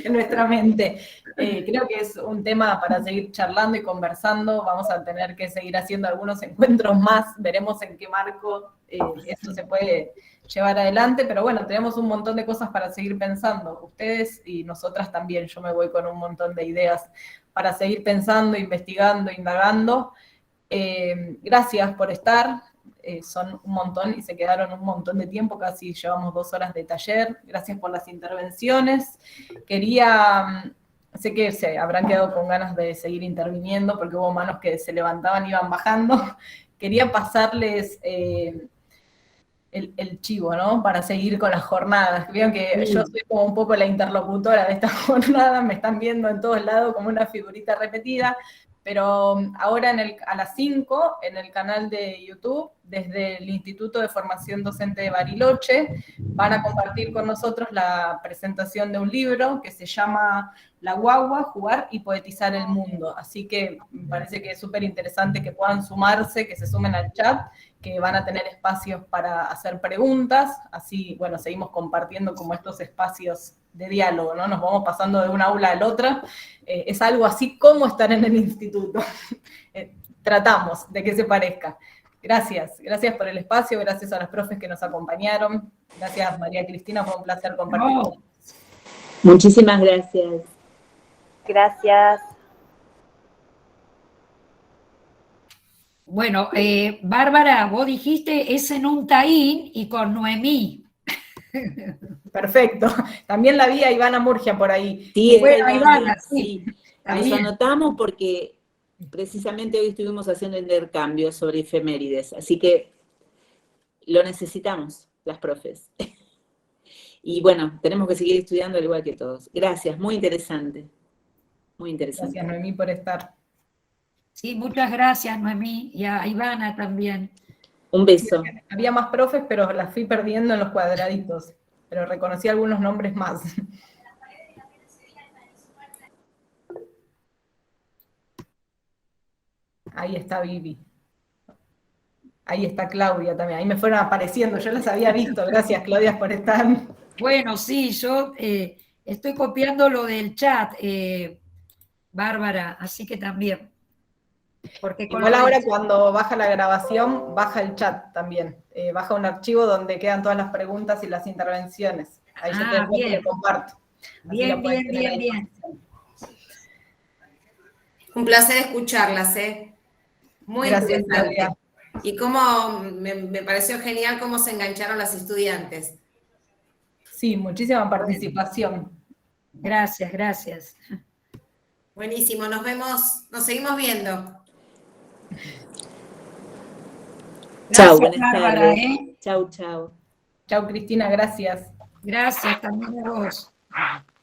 en nuestra mente. Creo que es un tema para seguir charlando y conversando. Vamos a tener que seguir haciendo algunos encuentros más. Veremos en qué marco esto se puede llevar adelante. Pero bueno, tenemos un montón de cosas para seguir pensando. Ustedes y nosotras también. Yo me voy con un montón de ideas para seguir pensando, investigando, indagando. Gracias por estar. Son un montón y se quedaron un montón de tiempo, casi llevamos 2 horas de taller. Gracias por las intervenciones. Sé que se habrán quedado con ganas de seguir interviniendo porque hubo manos que se levantaban y iban bajando. Quería pasarles el chivo, ¿no? Para seguir con las jornadas. Vieron que yo soy como un poco la interlocutora de esta jornada, me están viendo en todos lados como una figurita repetida. Pero ahora a las 5, en el canal de YouTube, desde el Instituto de Formación Docente de Bariloche, van a compartir con nosotros la presentación de un libro que se llama La Guagua, Jugar y Poetizar el Mundo. Así que me parece que es súper interesante que puedan sumarse, que se sumen al chat, que van a tener espacios para hacer preguntas. Así, bueno, seguimos compartiendo como estos espacios de diálogo, ¿no? Nos vamos pasando de una aula a la otra. Es algo así como estar en el instituto. Tratamos de que se parezca. Gracias por el espacio, gracias a las profes que nos acompañaron. Gracias, María Cristina, fue un placer compartir. Muchísimas gracias. Gracias. Bueno, Bárbara, vos dijiste es en un taín y con Noemí. Perfecto. También la vi a Ivana Murgia por ahí. Sí, bueno, Ivana, sí. Nos anotamos porque precisamente hoy estuvimos haciendo intercambios sobre efemérides, así que lo necesitamos, las profes. Y bueno, tenemos que seguir estudiando al igual que todos. Gracias, muy interesante. Muy interesante. Gracias, Noemí, por estar. Sí, muchas gracias, Noemí, y a Ivana también. Un beso. Había más profes, pero las fui perdiendo en los cuadraditos. Pero reconocí algunos nombres más. Ahí está Vivi. Ahí está Claudia también. Ahí me fueron apareciendo. Yo las había visto. Gracias, Claudia, por estar. Bueno, sí, yo estoy copiando lo del chat, Bárbara, así que también. Porque con Igual lo ahora del- cuando baja la grabación, baja el chat también. Baja un archivo donde quedan todas las preguntas y las intervenciones. Ahí yo te bien. lo comparto. Así Bien, lo pueden bien, tener bien, ahí. bien. Un placer escucharlas, ¿eh? Muy Gracias, interesante. Claudia. Y cómo me pareció genial cómo se engancharon las estudiantes. Sí, muchísima participación. Gracias, gracias. Buenísimo, nos vemos, nos seguimos viendo. Chao, Gracias, buenas Bárbara, tardes. ¿eh? Chau, chau. Chau, Cristina, gracias. Gracias también a vos.